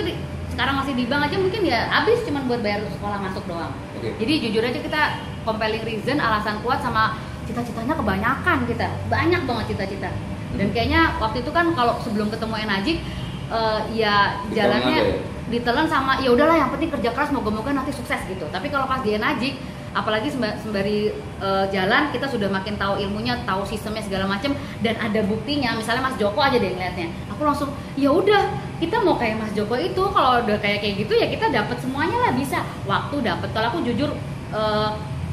sekarang masih di bank aja mungkin ya habis cuman buat bayar sekolah masuk doang. Oke. Jadi jujur aja kita compelling reason, alasan kuat sama cita-citanya kebanyakan kita. Banyak banget cita-cita. Dan kayaknya waktu itu kan kalau sebelum ketemu Enajik ya jalannya ditelan sama ya udahlah yang penting kerja keras moga-moga nanti sukses gitu. Tapi kalau pas di Enajik apalagi sembari jalan kita sudah makin tahu ilmunya, tahu sistemnya segala macam dan ada buktinya. Misalnya Mas Joko aja deh ngeliatnya. Aku langsung ya udah kita mau kayak Mas Joko itu, kalau udah kayak gitu ya kita dapat semuanya lah, bisa. Waktu dapat. Kalau aku jujur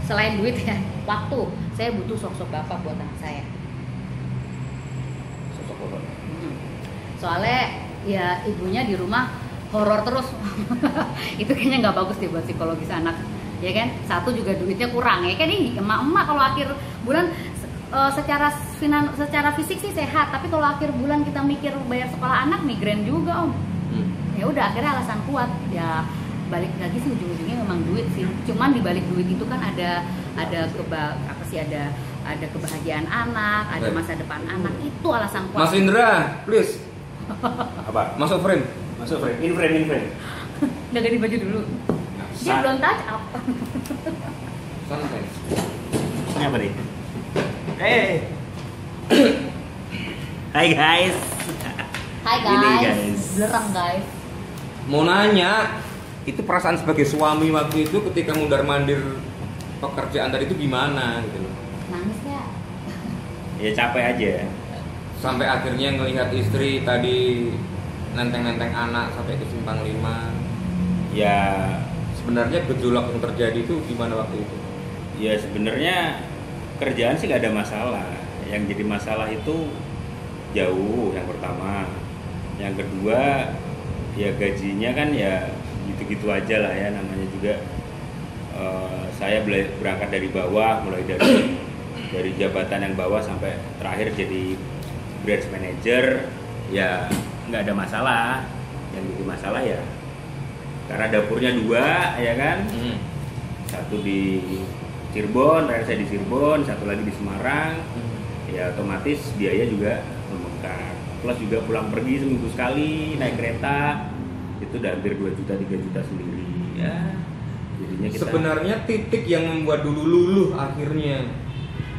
selain duit ya, waktu. Saya butuh sosok bapak buat anak saya. Sosok bapak. Soalnya ya ibunya di rumah horor terus. Itu kayaknya nggak bagus deh buat psikologis anak. Ya kan? Satu juga duitnya kurang ya kan, ini emak-emak kalau akhir bulan secara fisik sih sehat, tapi kalau akhir bulan kita mikir bayar sekolah anak migrain juga Om. Ya udah akhirnya alasan kuat ya, balik lagi sih ujung-ujungnya memang duit sih. Cuman di balik duit itu kan ada kebahagiaan anak, ada masa depan anak, itu alasan kuat. Mas Indra, please. Apa? Masuk frame. In frame. Udah ganti baju dulu. Dia belum touch up. Santai. Ini apa nih? Hai guys. Hai Ini, guys. guys. Belerang guys. Mau nanya, itu perasaan sebagai suami waktu itu ketika mundar-mandir pekerjaan tadi itu gimana gitu loh? Nangis ya? Ya capek aja. Sampai akhirnya ngelihat istri tadi nenteng-nenteng anak sampai ke simpang 5. Ya Sebenarnya gejolak yang terjadi itu gimana waktu itu? ya sebenarnya kerjaan sih gak ada masalah. Yang jadi masalah itu jauh yang pertama. Yang kedua ya gajinya kan ya gitu-gitu aja lah ya, namanya juga saya berangkat dari bawah, mulai dari jabatan yang bawah sampai terakhir jadi branch manager, ya nggak ada masalah. Yang jadi masalah ya karena dapurnya 2 ya kan, satu di Cirebon, saya di Cirebon, satu lagi di Semarang, ya otomatis biaya juga membengkak. Plus juga pulang pergi seminggu sekali naik kereta itu udah hampir 2 juta 3 juta sendiri ya. Jadinya kita Sebenarnya titik yang membuat dulu luluh akhirnya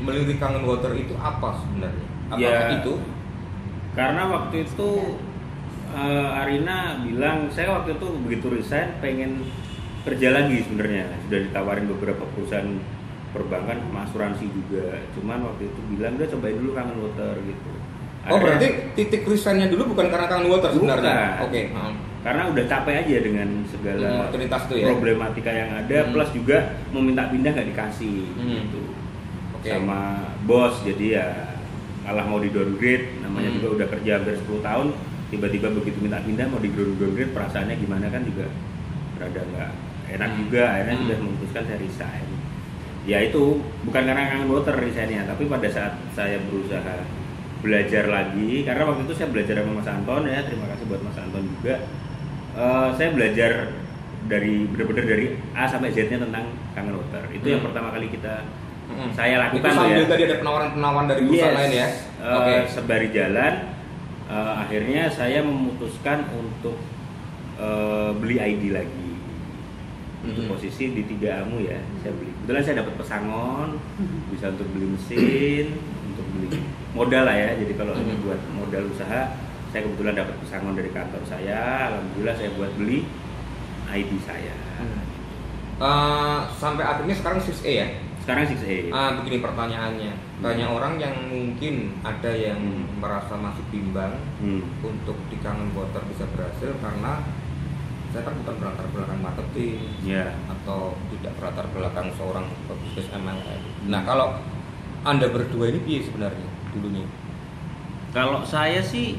melirik Kangen Water itu apa sebenarnya? Apakah Ya, itu? karena waktu itu Arina bilang, saya waktu itu begitu resign pengen kerja lagi sebenarnya. Sudah ditawarin beberapa perusahaan perbankan sama asuransi juga. Cuman waktu itu bilang udah cobain dulu Kangen Water gitu. Oh berarti titik resignnya dulu bukan karena Kangen Water sebenarnya? Bukan. Oke. Karena udah capek aja dengan segala Rutinitas tuh ya? problematika yang ada, plus juga mau minta pindah nggak dikasih gitu. Sama bos, jadi ya malah mau di downgrade, namanya juga udah kerja hampir 10 tahun, tiba-tiba begitu minta pindah mau di downgrade, perasaannya gimana kan juga rada nggak enak juga. Akhirnya sudah memutuskan saya resign. Ya itu bukan karena Kangen Water resignnya, tapi pada saat saya berusaha belajar lagi, karena waktu itu saya belajar sama Mas Anton ya, terima kasih buat Mas Anton juga. Saya belajar dari benar-benar dari A sampai Z-nya tentang Kangen Water. Itu yang pertama kali saya lakukan. Itu sambil ya. tadi ada penawaran-penawaran dari perusahaan lain ya. Sembari jalan, akhirnya saya memutuskan untuk beli ID lagi. Untuk posisi di 3AMU ya, saya beli. Kebetulan saya dapat pesangon, bisa untuk beli mesin, untuk beli modal lah ya. Jadi kalau ini buat modal usaha, saya kebetulan dapat pesangon dari kantor saya. Alhamdulillah saya buat beli ID saya. Sampai akhirnya sekarang 6A ya? Sekarang 6A. Begini pertanyaannya, banyak orang yang mungkin ada yang merasa masih bimbang untuk di Kangen Water bisa berhasil karena saya kan bukan berlatar belakang marketing atau tidak berlatar belakang seorang bisnis MLM. Nah kalau Anda berdua ini piye sebenarnya dulunya? Kalau saya sih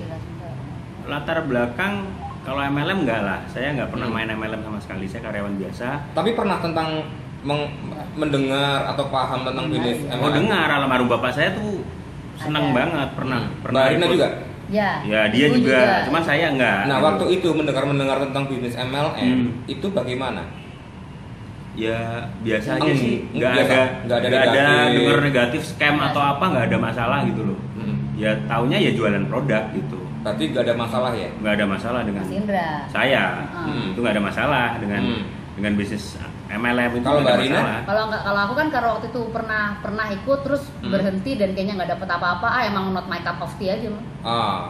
latar belakang, kalau MLM enggak lah, saya nggak pernah main MLM sama sekali, saya karyawan biasa. Tapi pernah tentang mendengar atau paham tentang bisnis MLM? Oh dengar, almarhum bapak saya tuh seneng banget, pernah Mbak Arina juga? Ya dia juga, cuman saya enggak. Nah waktu itu mendengar tentang bisnis MLM itu bagaimana? Ya biasa aja sih, nggak ada dengar negatif scam atau apa, nggak ada masalah gitu loh. Ya taunya ya jualan produk gitu. Berarti nggak ada masalah ya? Nggak ada masalah dengan Mas Indra. saya. Itu nggak ada masalah dengan bisnis MLM itu Kalau nggak ada Mbak Rina? masalah. Kalau aku kan karena waktu itu pernah ikut terus berhenti dan kayaknya nggak dapet apa-apa. Emang not my cup of tea aja mah. Ah.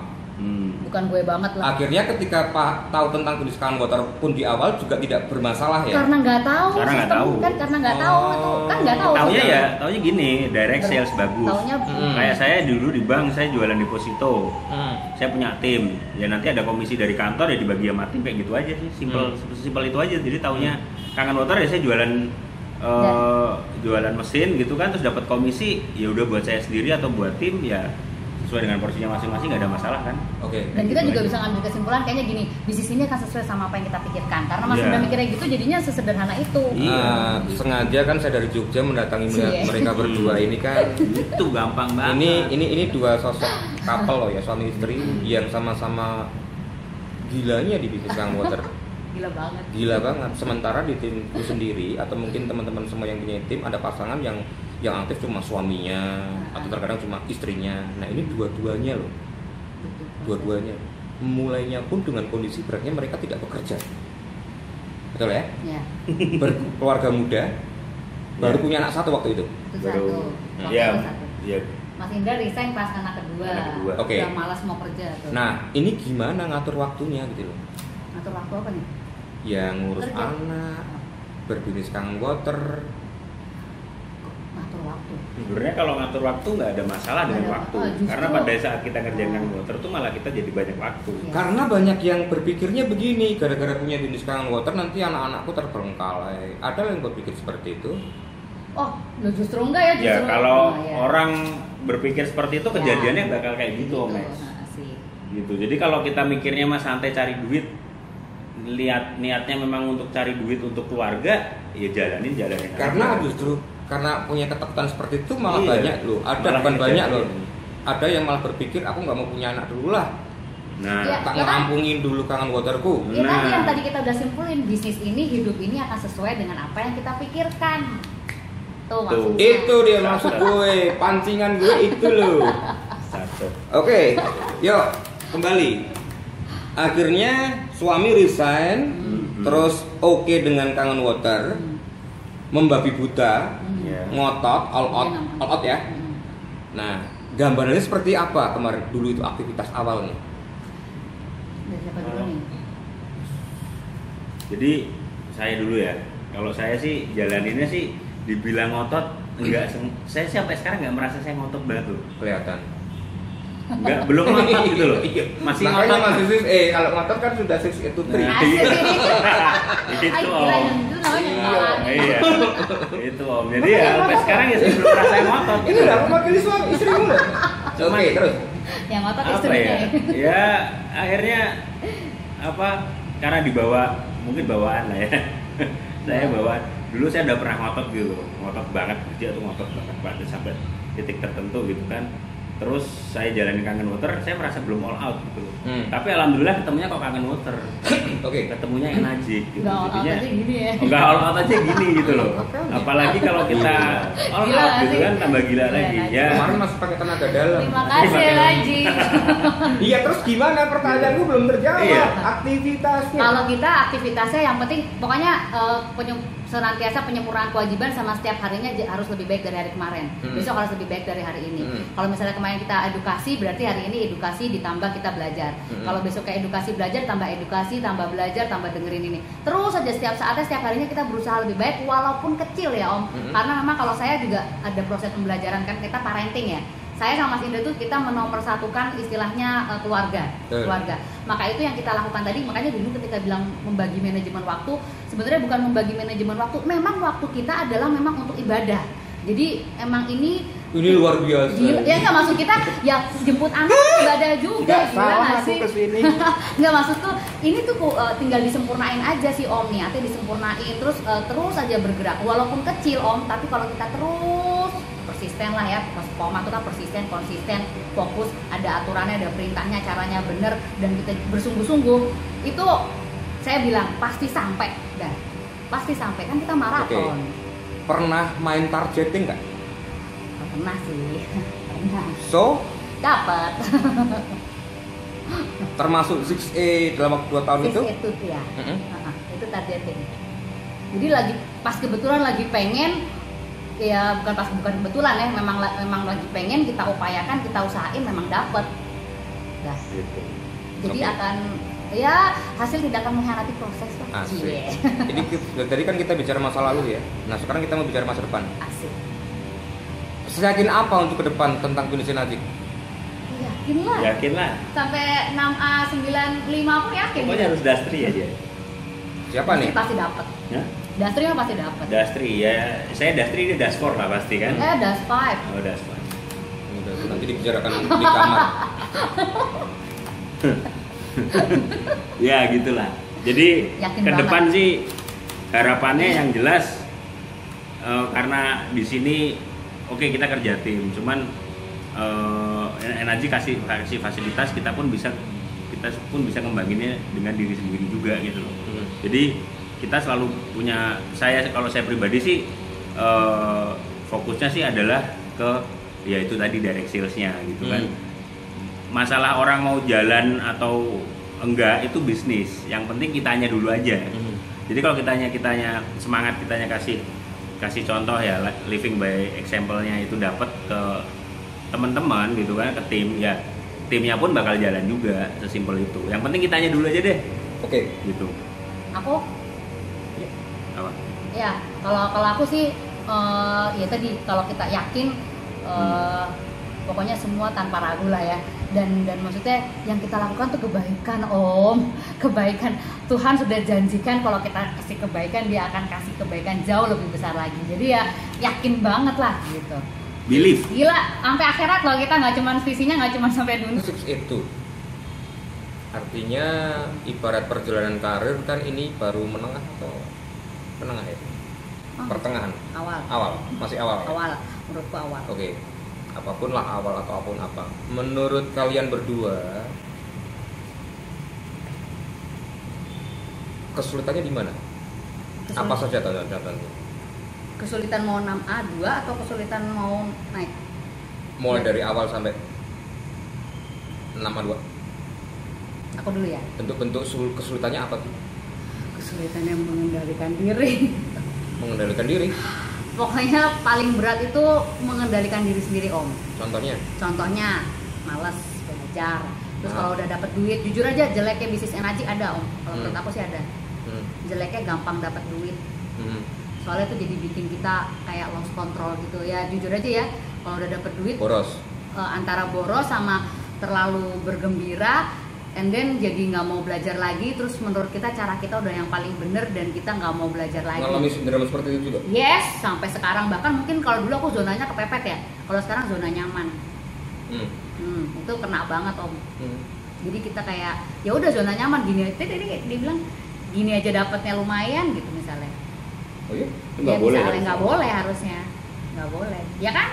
Bukan gue banget lah. Akhirnya ketika Pak tahu tentang jenis kangen water pun di awal juga tidak bermasalah ya. Karena nggak tahu. Karena nggak sistem tahu. Kan karena nggak tahu itu kan nggak tahu. Taunya sistem. ya, taunya gini, direct sales bagus. Taunya Kayak saya dulu di bank, saya jualan deposito. Saya punya tim. Ya nanti ada komisi dari kantor ya dibagi sama tim kayak gitu aja sih. Simpel itu aja. Jadi taunya kangen water ya saya jualan mesin gitu kan, terus dapat komisi ya udah buat saya sendiri atau buat tim ya sesuai dengan porsinya masing-masing, nggak ada masalah kan. Oke. Dan kita juga bisa ngambil kesimpulan kayaknya gini, bisnis ini akan sesuai sama apa yang kita pikirkan. Karena Mas Iya. udah mikirnya gitu jadinya sesederhana itu. Sengaja kan saya dari Jogja mendatangi Iya. mereka berdua ini kan. Itu gampang banget. Ini dua sosok couple loh ya, suami istri yang sama-sama gilanya di bisnis kangen water. Gila banget. Gila banget. Sementara di timku sendiri atau mungkin teman-teman semua yang punya tim ada pasangan yang aktif cuma suaminya atau terkadang cuma istrinya. Nah ini dua-duanya loh, dua-duanya. Mulainya pun dengan kondisi beratnya mereka tidak bekerja, betul ya? Ya, Berkeluarga muda, baru punya anak satu waktu itu. itu Baru. satu. Waktu Iya. itu satu. Iya. Mas Indra resign pas anak kedua. Anak kedua. Oke. Udah malas mau kerja tuh. Nah ini gimana ngatur waktunya gitu loh? Ngatur waktu apa nih? Yang ngurus Kerja. anak, berbisnis kangen water. Ngatur waktu. Sebenarnya kalau ngatur waktu nggak ada masalah dengan Nggak ada- waktu, justru- karena pada saat kita ngerjain kangen water tuh malah kita jadi banyak waktu. Iya. Karena banyak yang berpikirnya begini, gara-gara punya bisnis kangen water nanti anak-anakku terbengkalai. Ada yang berpikir seperti itu? Oh, lo justru enggak ya? Ya Justru kalau ya. orang berpikir seperti itu Ya. kejadiannya bakal kayak gitu, Om Max. Sih. Gitu. Jadi kalau kita mikirnya mas santai cari duit, lihat niatnya memang untuk cari duit untuk keluarga, ya jalanin aja. Karena justru karena punya ketakutan seperti itu malah Iya. banyak loh. Ada Malah bukan banyak kejadian. loh. Ada yang malah berpikir aku nggak mau punya anak dulu lah. Nah, Ya. Tak ngerampungin dulu kangen waterku. Ya tadi Nah. yang tadi kita udah simpulin, bisnis ini, hidup ini akan sesuai dengan apa yang kita pikirkan. Tuh maksudnya. Itu dia maksud gue, pancingan gue itu loh. satu. Oke, yuk kembali. Akhirnya suami resign, terus oke dengan kangen water, membabi buta, Ya. ngotot, all out ya. Nah, gambarannya seperti apa kemarin dulu itu aktivitas awalnya? Dari siapa dulu nih? Jadi saya dulu ya. Kalau saya sih jalaninnya sih dibilang ngotot enggak. Saya sampai sekarang nggak merasa saya ngotot banget tuh. Kelihatan. Enggak, belum ngotot gitu loh. Masih Makanya ngotot. masih kalau ngotot kan sudah 6 itu 3. Nah. Asik. Itu Ay, Om. gila, yang itu namanya Iya, kepala. iya. Itu Om. Jadi ya sampai sekarang ya saya belum merasa ngotot. Ini udah aku panggil suami istrimu loh. Cuman- Oke, terus. Yang ngotot Apa istrinya. ya? Ya akhirnya apa? Karena dibawa mungkin bawaan lah ya. Saya bawaan. Dulu saya udah pernah ngotot gitu, ngotot banget kerja tuh ngotot banget sampai titik tertentu gitu kan. Terus saya jalanin kangen water, saya merasa belum all out gitu. Tapi alhamdulillah ketemunya kok kangen water. Oke. Ketemunya Enagic gitu. Nggak all out Jadinya aja gini ya. enggak all out aja gini gitu loh. Apalagi kalau kita all Gila out nggak gitu sih? kan tambah gila Gila, lagi. Najib. Ya. Kemarin masih pakai tenaga dalam. Terima kasih lagi. Iya, terus gimana pertanyaanku belum terjawab? Iya. Aktivitasnya. Kalau kita aktivitasnya yang penting pokoknya senantiasa penyempurnaan kewajiban sama setiap harinya harus lebih baik dari hari kemarin. Besok harus lebih baik dari hari ini. Kalau misalnya kemarin kita edukasi, berarti hari ini edukasi ditambah kita belajar. Kalau besok kayak edukasi belajar, tambah edukasi, tambah belajar, tambah dengerin ini. Terus aja setiap saatnya, setiap harinya kita berusaha lebih baik walaupun kecil ya Om. Karena memang kalau saya juga ada proses pembelajaran kan, kita parenting ya. Saya sama Mas Indra tuh kita menomorsatukan istilahnya keluarga. Maka itu yang kita lakukan tadi. Makanya dulu ketika bilang membagi manajemen waktu, sebenarnya bukan membagi manajemen waktu. Memang waktu kita adalah memang untuk ibadah. Jadi emang ini luar biasa. gila. Ya nggak maksud kita ya jemput anak ibadah juga. Nggak Gila salah nggak aku sih? kesini. Nggak maksudku ini tuh tinggal disempurnain aja sih Om, niatnya disempurnain terus aja bergerak walaupun kecil Om, tapi kalau kita terus persisten lah ya, Mas Poma itu kan persisten, konsisten, fokus, ada aturannya, ada perintahnya, caranya bener dan kita bersungguh-sungguh itu saya bilang pasti sampai dan pasti sampai kan kita maraton. Pernah main targeting nggak? Pernah sih, pernah. So, Dapat. termasuk 6A dalam waktu 2 tahun itu? Itu ya. Mm-mm. Itu targeting. Jadi lagi pas kebetulan lagi pengen, ya bukan kebetulan ya, memang lagi pengen, kita upayakan, kita usahain, memang dapet. Nah, Gitu. jadi Oke. akan ya hasil tidak akan mengkhianati proses tuh. Asik. Cie. Ini tadi kan kita bicara masa lalu ya. Nah sekarang kita mau bicara masa depan. Asik. Seyakin apa untuk ke depan tentang Finish Enazik? Yakin lah. Yakin lah. Sampai 6A 95 aku yakin. Pokoknya harus Dastri aja. Siapa nih? Pasti dapet. Ya? Dastri mah pasti dapet. Dastri ya. Saya Dastri ini Daspor lah pasti kan. Das 5. Oh Daspor. Udah, nanti dibicarakan di kamar. Ya gitulah. Jadi Yakin ke depan banget. sih harapannya yang jelas karena di sini oke kita kerja tim, cuman energi kasih fasilitas kita pun bisa ngembanginnya dengan diri sendiri juga gitu loh. Jadi kita selalu punya, kalau saya pribadi sih fokusnya sih adalah ke ya itu tadi direct salesnya gitu kan. Masalah orang mau jalan atau enggak itu bisnis, yang penting kitanya dulu aja. Jadi kalau kitanya semangat, kitanya kasih contoh ya, living by example-nya itu dapat ke teman-teman gitu kan, ke tim ya, timnya pun bakal jalan juga, sesimpel itu. Yang penting kitanya dulu aja deh. Oke. Gitu. Aku Apa? ya kalau aku sih ya tadi kalau kita yakin pokoknya semua tanpa ragu lah ya, dan maksudnya yang kita lakukan tuh kebaikan Om, kebaikan. Tuhan sudah janjikan kalau kita kasih kebaikan, Dia akan kasih kebaikan jauh lebih besar lagi. Jadi ya yakin banget lah gitu. Believe. Gila, sampai akhirat loh kita, nggak cuma visinya, nggak cuma sampai dunia. Itu artinya ibarat perjalanan karir kan ini baru menengah atau menengah ya? Pertengahan. Awal, Masih awal. Ya? awal, menurutku awal. Oke. Apapun lah awal atau apapun apa. Menurut kalian berdua kesulitannya di mana? Apa saja contohnya? Kesulitan mau 6A2 atau kesulitan mau naik? Mulai dari awal sampai 6A2. Aku dulu ya. Bentuk-bentuk kesulitannya apa tuh? Kesulitan yang mengendalikan diri. Mengendalikan diri. Pokoknya paling berat itu mengendalikan diri sendiri Om. Contohnya Malas belajar. Terus Nah. kalau udah dapet duit, jujur aja jeleknya bisnis energi ada Om. Kalau menurut aku sih ada. Jeleknya gampang dapat duit. Soalnya itu jadi bikin kita kayak lost control gitu ya. Jujur aja ya, kalau udah dapet duit boros. Antara boros sama terlalu bergembira, and then jadi nggak mau belajar lagi. Terus menurut kita cara kita udah yang paling bener dan kita nggak mau belajar lagi. Mengalami sindrom seperti itu juga. Yes, sampai sekarang. Bahkan mungkin kalau dulu aku zonanya kepepet ya, kalau sekarang zona nyaman. Itu kena banget Om. Jadi kita kayak ya udah zona nyaman gini aja. Tadi dia bilang gini aja dapatnya lumayan gitu misalnya. Oh iya? Itu Ya nggak boleh. misalnya harusnya. nggak boleh harusnya, nggak boleh. Ya kan?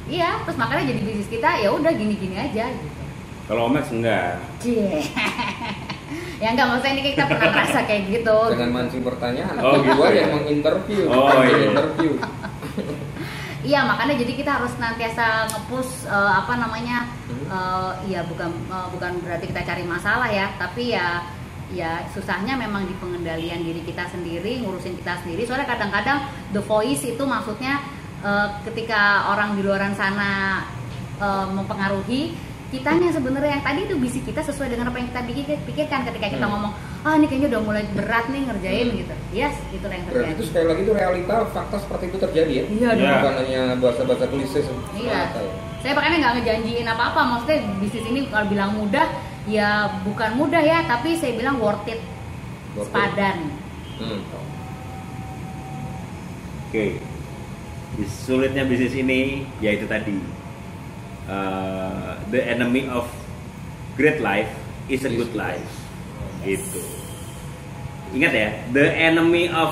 Iya. Terus makanya jadi bisnis kita ya udah gini-gini aja gitu. Kalau Omex enggak. Cie. Ya enggak, maksudnya ini kita pernah merasa kayak gitu. Jangan mancing pertanyaan. Oh, gitu Gua ya? yang menginterview. Oh, bukan iya. yang interview. Iya, makanya jadi kita harus nantiasa nge-push ya bukan berarti kita cari masalah ya, tapi ya susahnya memang di pengendalian diri kita sendiri, ngurusin kita sendiri. Soalnya kadang-kadang the voice itu maksudnya ketika orang di luaran sana mempengaruhi, kitanya sebenarnya yang tadi itu bisik kita sesuai dengan apa yang kita pikirkan ketika kita ngomong, ini kayaknya udah mulai berat nih ngerjain gitu. Yes, itulah yang Berarti terjadi. itu sekali lagi itu realita, fakta seperti itu terjadi ya? Iya dong. Bukan hanya bahasa-bahasa klise Iya. semata ya? Saya makanya nggak ngejanjiin apa-apa. Maksudnya bisnis ini kalau bilang mudah, ya bukan mudah ya, tapi saya bilang worth it. Worth it. Sepadan. Oke. Sulitnya bisnis ini yaitu tadi the enemy of great life is a good life. Gitu. Ingat ya, the enemy of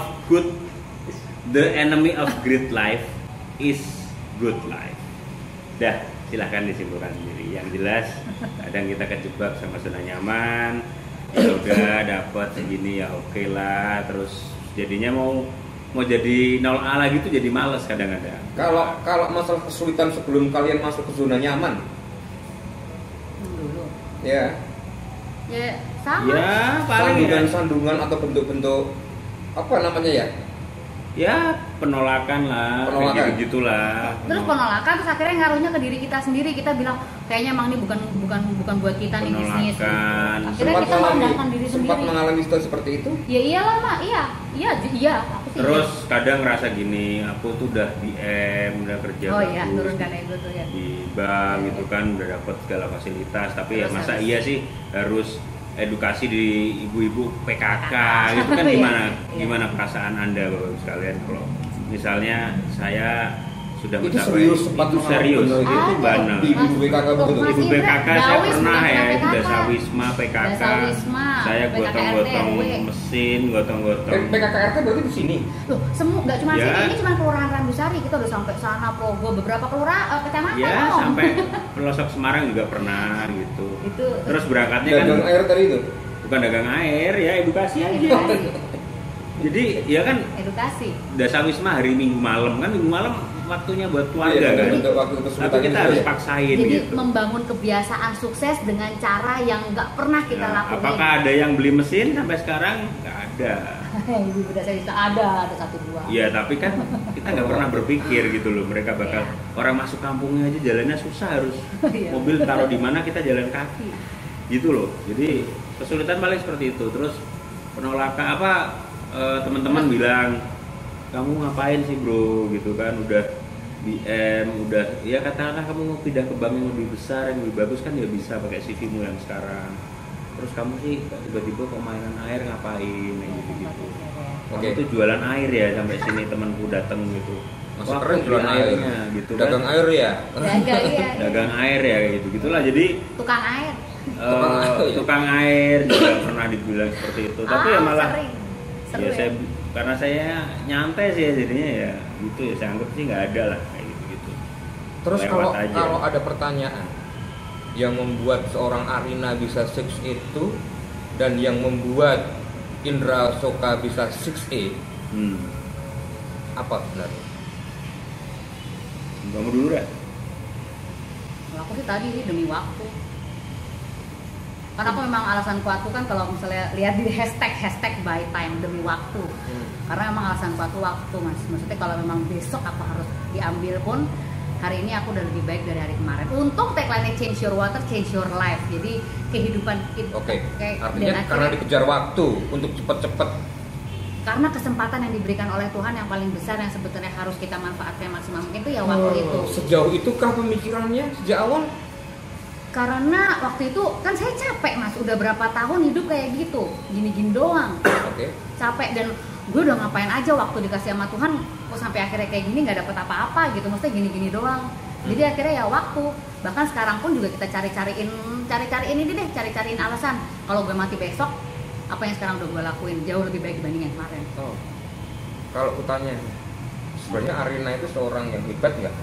great life is good life. Dah, silahkan disimpulkan sendiri. Yang jelas, kadang kita kejebak sama zona nyaman. Ya udah dapat segini ya oke lah. Terus jadinya mau jadi 0A lagi tuh jadi males kadang-kadang. Kalau masalah kesulitan sebelum kalian masuk ke zona nyaman, Dulu. ya Ya sama. Ya, paling ya. sandungan atau bentuk-bentuk apa namanya ya? Ya penolakan lah, Penolakan. kayak gitulah. Terus penolakan terus akhirnya ngaruhnya ke diri kita sendiri. Kita bilang kayaknya emang ini bukan buat kita nih bisnis. Penolakan. Akhirnya kita merendahkan diri sempat sendiri. mengalami situasi seperti itu? Ya iyalah mak, iya. Aku sih Terus kadang ngerasa gini, aku tuh udah DM, udah kerja iya. Oh iya, bagus turunkan ego tuh ya. di bank gitu kan, udah dapat segala fasilitas. Tapi ya Terus masa harus- iya sih harus edukasi di ibu-ibu PKK gitu kan Iya. gimana? Iya. Gimana perasaan Anda Bapak sekalian kalau misalnya saya sudah Itu mencapai serius, sempat itu mengalami serius, benar itu Ada. benar. Di ibu BKK begitu. Mas Ibu Indra, PKK saya Dawis pernah bukan ya, PKK. Dasa Wisma PKK. Dasa Wisma, Saya PKK gotong-gotong RT. mesin, gotong-gotong. PKKRT berarti di sini. Loh, semua nggak cuma Ya. sini, ini cuma kelurahan Randusari, kita udah sampai sana Progo, beberapa kelurahan kecamatan. Ya, Om. sampai pelosok Semarang juga pernah gitu. Itu Terus berangkatnya kan Dagang air tadi itu. bukan dagang air ya, edukasi aja. edukasi. Jadi ya kan edukasi. Dasa Wisma hari Minggu malam kan, Minggu malam waktunya buat keluarga Iya, kan. untuk waktu Tapi kesulitan kita itu harus ya. paksain Jadi gitu. membangun kebiasaan sukses dengan cara yang nggak pernah kita Nah, lakuin. apakah ada yang beli mesin sampai sekarang? Nggak ada. Ibu udah saya bisa ada satu dua. Iya, tapi kan kita nggak pernah berpikir gitu loh, mereka bakal orang masuk kampungnya aja jalannya susah, harus Iya. mobil taruh di mana, kita jalan kaki gitu loh. Jadi kesulitan paling seperti itu. Terus penolakan apa, teman-teman bilang kamu ngapain sih bro gitu kan, udah BM, udah ya katakanlah kamu mau pindah ke bank yang lebih besar, yang lebih bagus kan ya bisa pakai CV-mu yang sekarang. Terus kamu sih tiba-tiba kok mainan air ngapain gitu gitu. Oke. Kamu tuh jualan air ya, sampai sini temanku datang gitu. Masih Wah, keren kok jualan beli air. airnya gitu Dagang kan. air ya. Dagang iya. Dagang air ya kayak gitu gitulah. Jadi Tukang air. tukang air juga pernah dibilang seperti itu. Tapi ya malah sering. Seru ya ya. saya karena saya nyantai sih ya, jadinya ya gitu ya, saya anggap sih nggak ada lah kayak gitu gitu. Terus Lewat kalau aja. kalau ada pertanyaan yang membuat seorang Arina bisa 6A itu dan yang membuat Indra Soka bisa 6A, apa sebenarnya? Kamu dulu dah. Kalau aku sih tadi sih demi waktu. Karena aku memang alasan kuatku kan kalau misalnya lihat di hashtag by time demi waktu. Karena memang alasan kuatku waktu mas. Maksudnya kalau memang besok apa harus diambil pun hari ini aku udah lebih baik dari hari kemarin. Untung tagline-nya change your water, change your life. Jadi kehidupan kita. Oke. dan Artinya karena akhirnya- dikejar waktu untuk cepet-cepet. karena kesempatan yang diberikan oleh Tuhan yang paling besar yang sebetulnya harus kita manfaatkan maksimal mungkin itu ya waktu itu. Sejauh itukah pemikirannya sejak awal? Karena waktu itu kan saya capek mas, udah berapa tahun hidup kayak gitu, gini-gini doang, Oke. capek dan gue udah ngapain aja waktu dikasih sama Tuhan, kok sampai akhirnya kayak gini nggak dapet apa-apa gitu, maksudnya gini-gini doang. Jadi akhirnya ya waktu, bahkan sekarang pun juga kita cari-cariin ini deh, cari-cariin alasan. Kalau gue mati besok, apa yang sekarang udah gue lakuin jauh lebih baik dibanding yang kemarin. Oh. Kalau kutanya, sebenarnya Arina itu seorang yang hebat nggak?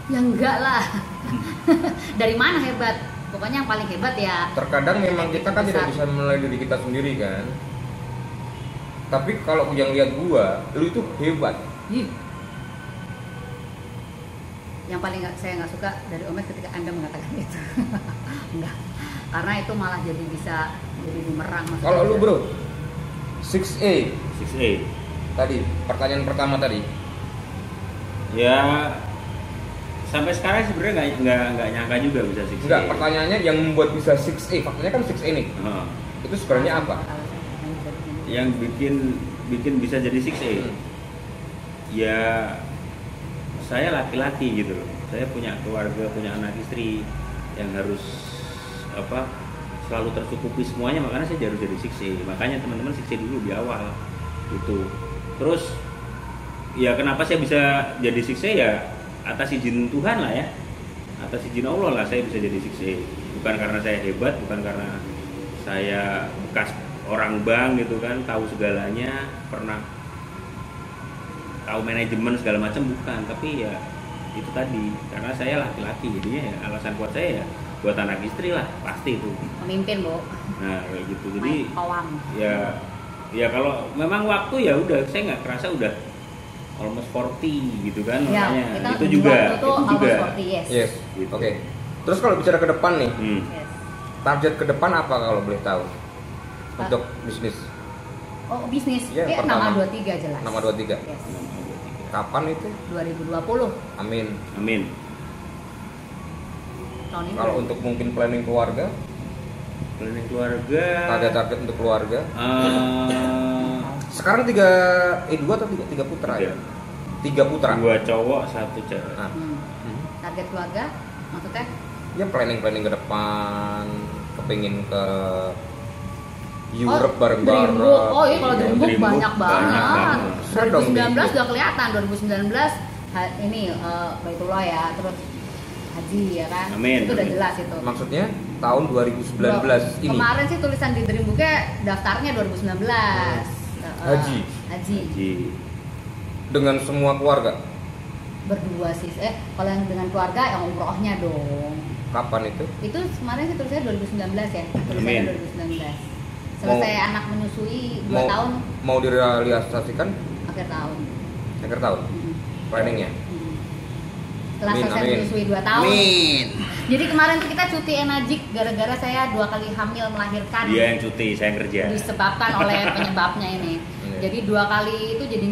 Ya enggak lah. Dari mana hebat? Pokoknya yang paling hebat ya. Terkadang memang kita kan tidak bisa menilai diri kita sendiri kan. Tapi kalau yang lihat gua, lu itu hebat. Ih. Yang paling saya nggak suka dari Omes ketika Anda mengatakan itu. Enggak. Karena itu malah jadi bisa jadi bumerang. maksudnya. Kalau lu bro, 6A 6A. tadi, pertanyaan pertama tadi. Ya sampai sekarang sebenarnya nggak nyangka juga bisa 6A. Enggak, pertanyaannya yang membuat bisa 6A, faktanya kan 6A nih. Heeh. Itu sebenarnya apa? Yang bikin bisa jadi 6A. Ya saya laki-laki gitu loh. Saya punya keluarga, punya anak istri yang harus selalu tercukupi semuanya, makanya saya harus jadi 6A. Makanya teman-teman 6A dulu di awal gitu. Terus ya kenapa saya bisa jadi 6A ya atas izin Tuhan lah ya, atas izin Allah lah saya bisa jadi 6A. Bukan karena saya hebat, bukan karena saya bekas orang bank gitu kan, tahu segalanya, pernah tahu manajemen segala macam, bukan. Tapi ya itu tadi, karena saya laki-laki, jadinya ya alasan kuat saya ya buat anak istri lah, pasti itu. Pemimpin, Bu. Nah kayak gitu. Jadi Main pawang. ya kalau memang waktu ya udah, saya nggak kerasa udah almost 40 gitu kan, Ya, makanya kita itu juga waktu itu itu juga almost 40, yes. Yes. Gitu. Oke. Terus kalau bicara ke depan nih, Yes. target ke depan apa kalau boleh tahu? Untuk bisnis. Oh, bisnis. Iya, nama pertama. 23 jelas. Nama 23. Yes. Kapan itu? 2020. Amin. Amin. Tahun ini. Kalau untuk mungkin planning keluarga, Planning keluarga. target untuk keluarga. eh, Sekarang 2 atau 3 putra ya? 3 putra. 2 cowok, 1 cewek. Nah, Target keluarga maksudnya? ya planning ke depan, kepingin ke Europe bareng-bareng. Dreambook. Oh iya, kalau Iya. Dreambook Dreambook banyak banget. banget. Seru dong, 2019 Dreambook. udah kelihatan. 2019 ini Baitullah ya, terus haji ya kan. Amin. Itu udah jelas itu. Maksudnya tahun 2019 ini. Kemarin sih tulisan di Dreambooknya daftarnya 2019. Haji. Haji. Haji. Dengan semua keluarga. Berdua sih. Kalau yang dengan keluarga yang umrohnya dong. Kapan itu? Itu kemarin sih tulisannya 2019 ya. Amin. Tulisannya 2019. Selesai anak menyusui 2 tahun Mau direalisasikan akhir tahun. akhir tahun. Planningnya. Setelah Amin, selesai amin. menyusui 2 tahun. Amin. Jadi kemarin tuh kita cuti enajik gara-gara saya 2 kali hamil melahirkan. Dia yang cuti, saya yang kerja. Disebabkan oleh penyebabnya ini. Iya. Jadi 2 kali itu jadi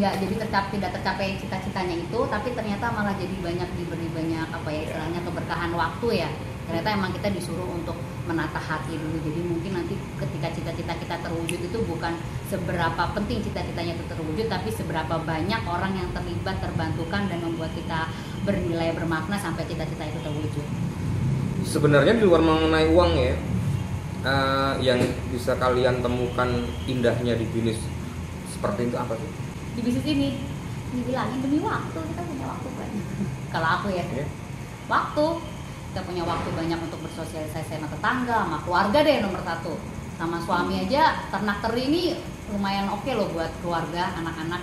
tidak tercapai cita-citanya itu, tapi ternyata malah jadi diberi banyak apa ya istilahnya keberkahan waktu ya. Ternyata emang kita disuruh untuk menata hati dulu. Jadi mungkin nanti ketika cita-cita kita terwujud itu bukan seberapa penting cita-citanya itu terwujud, tapi seberapa banyak orang yang terlibat, terbantukan dan membuat kita bernilai bermakna sampai cita-cita itu terwujud. Sebenarnya di luar mengenai uang ya, yang bisa kalian temukan indahnya di bisnis seperti itu apa sih? Di bisnis ini dibilangin demi waktu, kita punya waktu banyak. Kalau aku ya, Iya. waktu kita punya waktu banyak untuk bersosialisasi sama tetangga, sama keluarga deh nomor 1. Sama suami aja ternak teri ini lumayan oke loh buat keluarga, anak-anak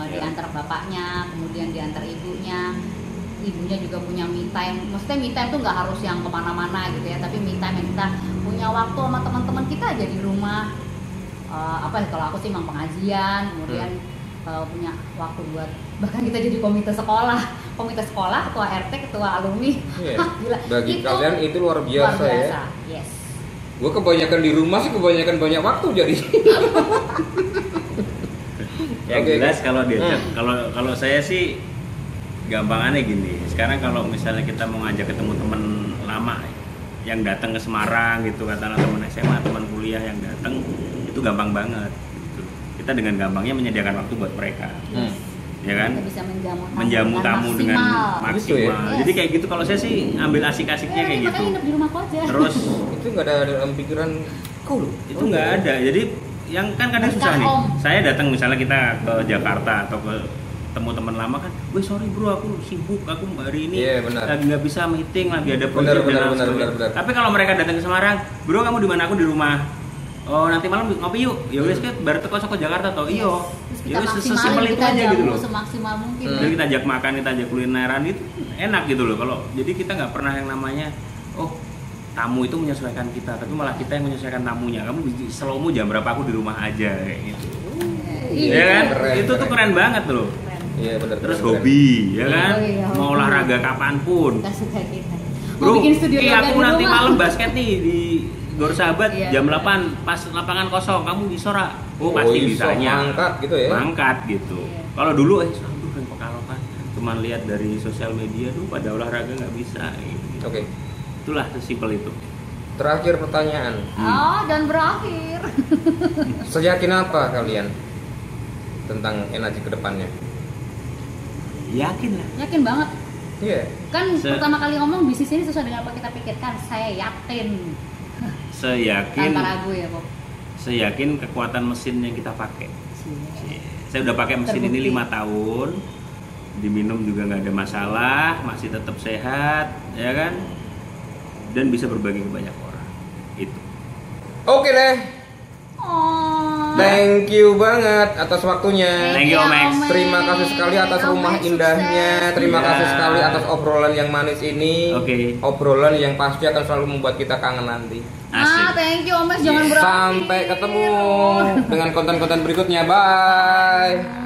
diantar bapaknya, kemudian diantar ibunya. Ibunya juga punya me time. Maksudnya me time tuh nggak harus yang kemana-mana gitu ya, tapi me time yang kita punya waktu sama teman-teman kita aja di rumah. Kalau aku sih emang pengajian, kemudian punya waktu buat bahkan kita jadi komite sekolah, ketua RT, ketua alumni. Iya. Gila. Bagi kalian itu luar biasa, ya. Yes. Gue kebanyakan di rumah sih, kebanyakan banyak waktu jadi. Yang Oke. jelas kalau diajak, kalau saya sih gampangannya gini. Sekarang kalau misalnya kita mau ngajak ketemu teman lama yang datang ke Semarang gitu, katakanlah teman SMA, teman kuliah yang datang, itu gampang banget. Gitu. Kita dengan gampangnya menyediakan waktu buat mereka, ya kan? Kita bisa Menjamu tamu dengan maksimal. Gitu ya? maksimal. Yes. Jadi kayak gitu kalau saya sih ambil asik-asiknya kayak gitu. Makanya hidup di rumahku aja. Terus Itu nggak ada dalam pikiran kau loh. itu nggak ada. Jadi yang kan kadang susah nih. Om. Saya datang misalnya kita ke Jakarta atau ke temu teman lama kan, weh sorry bro aku sibuk, aku hari ini Iya, benar. lagi nggak bisa meeting, lagi ada Benar, project dan benar, lain sebagainya. benar. Tapi kalau mereka datang ke Semarang, bro kamu di mana? Aku di rumah. Oh nanti malam ngopi yuk. Ya wes kan baru teko ke Jakarta toh. Iyo. Terus Ya kita wes maksimalin, sesimpel itu kita aja gitu jamu loh. semaksimal mungkin. Jadi kita ajak makan, kita ajak kulineran itu enak gitu loh. Kalau jadi kita nggak pernah yang namanya tamu itu menyesuaikan kita, tapi malah kita yang menyesuaikan tamunya. Kamu slowmu jam berapa aku di rumah aja kayak gitu. Iya. Ya kan? Keren, Itu tuh keren. keren banget loh. Keren. Iya benar. Terus benar, hobi, ya kan? Oh, iya, Mau hobi. olahraga kapanpun. Kita suka kita. Bro, Mau bikin studio yoga aku di nanti rumah. malam basket nih di Gor Sahabat Iya, jam benar. 8 pas lapangan kosong, kamu bisa ora? Oh, Oh, pasti iso, bisanya. mangkat gitu ya? Mangkat gitu. Iya. Kalau dulu aduh yang pekalokan. Cuman lihat dari sosial media tuh pada olahraga nggak bisa gitu. Oke. Itulah sesimpel itu. Terakhir pertanyaan. Dan berakhir. Seyakin apa kalian tentang energi kedepannya? Yakin lah. Yakin banget. Iya. Kan pertama kali ngomong bisnis ini sesuai dengan apa kita pikirkan. Saya yakin. Seyakin Tanpa ragu ya, Bob. seyakin kekuatan mesin yang kita pakai. Saya udah pakai mesin ini Terbukti. 5 tahun, diminum juga nggak ada masalah, masih tetap sehat, ya kan? Dan bisa berbagi ke banyak orang. Itu. Oke deh. Oh. Thank you banget atas waktunya. Thank you, Om Max. Terima kasih sekali atas Om rumah Max, indahnya. sukses. Terima Iya. kasih sekali atas obrolan yang manis ini. Oke. Obrolan yang pasti akan selalu membuat kita kangen nanti. Asik. Thank you Om Mas, jangan berakhir. Sampai ketemu dengan konten-konten berikutnya. Bye.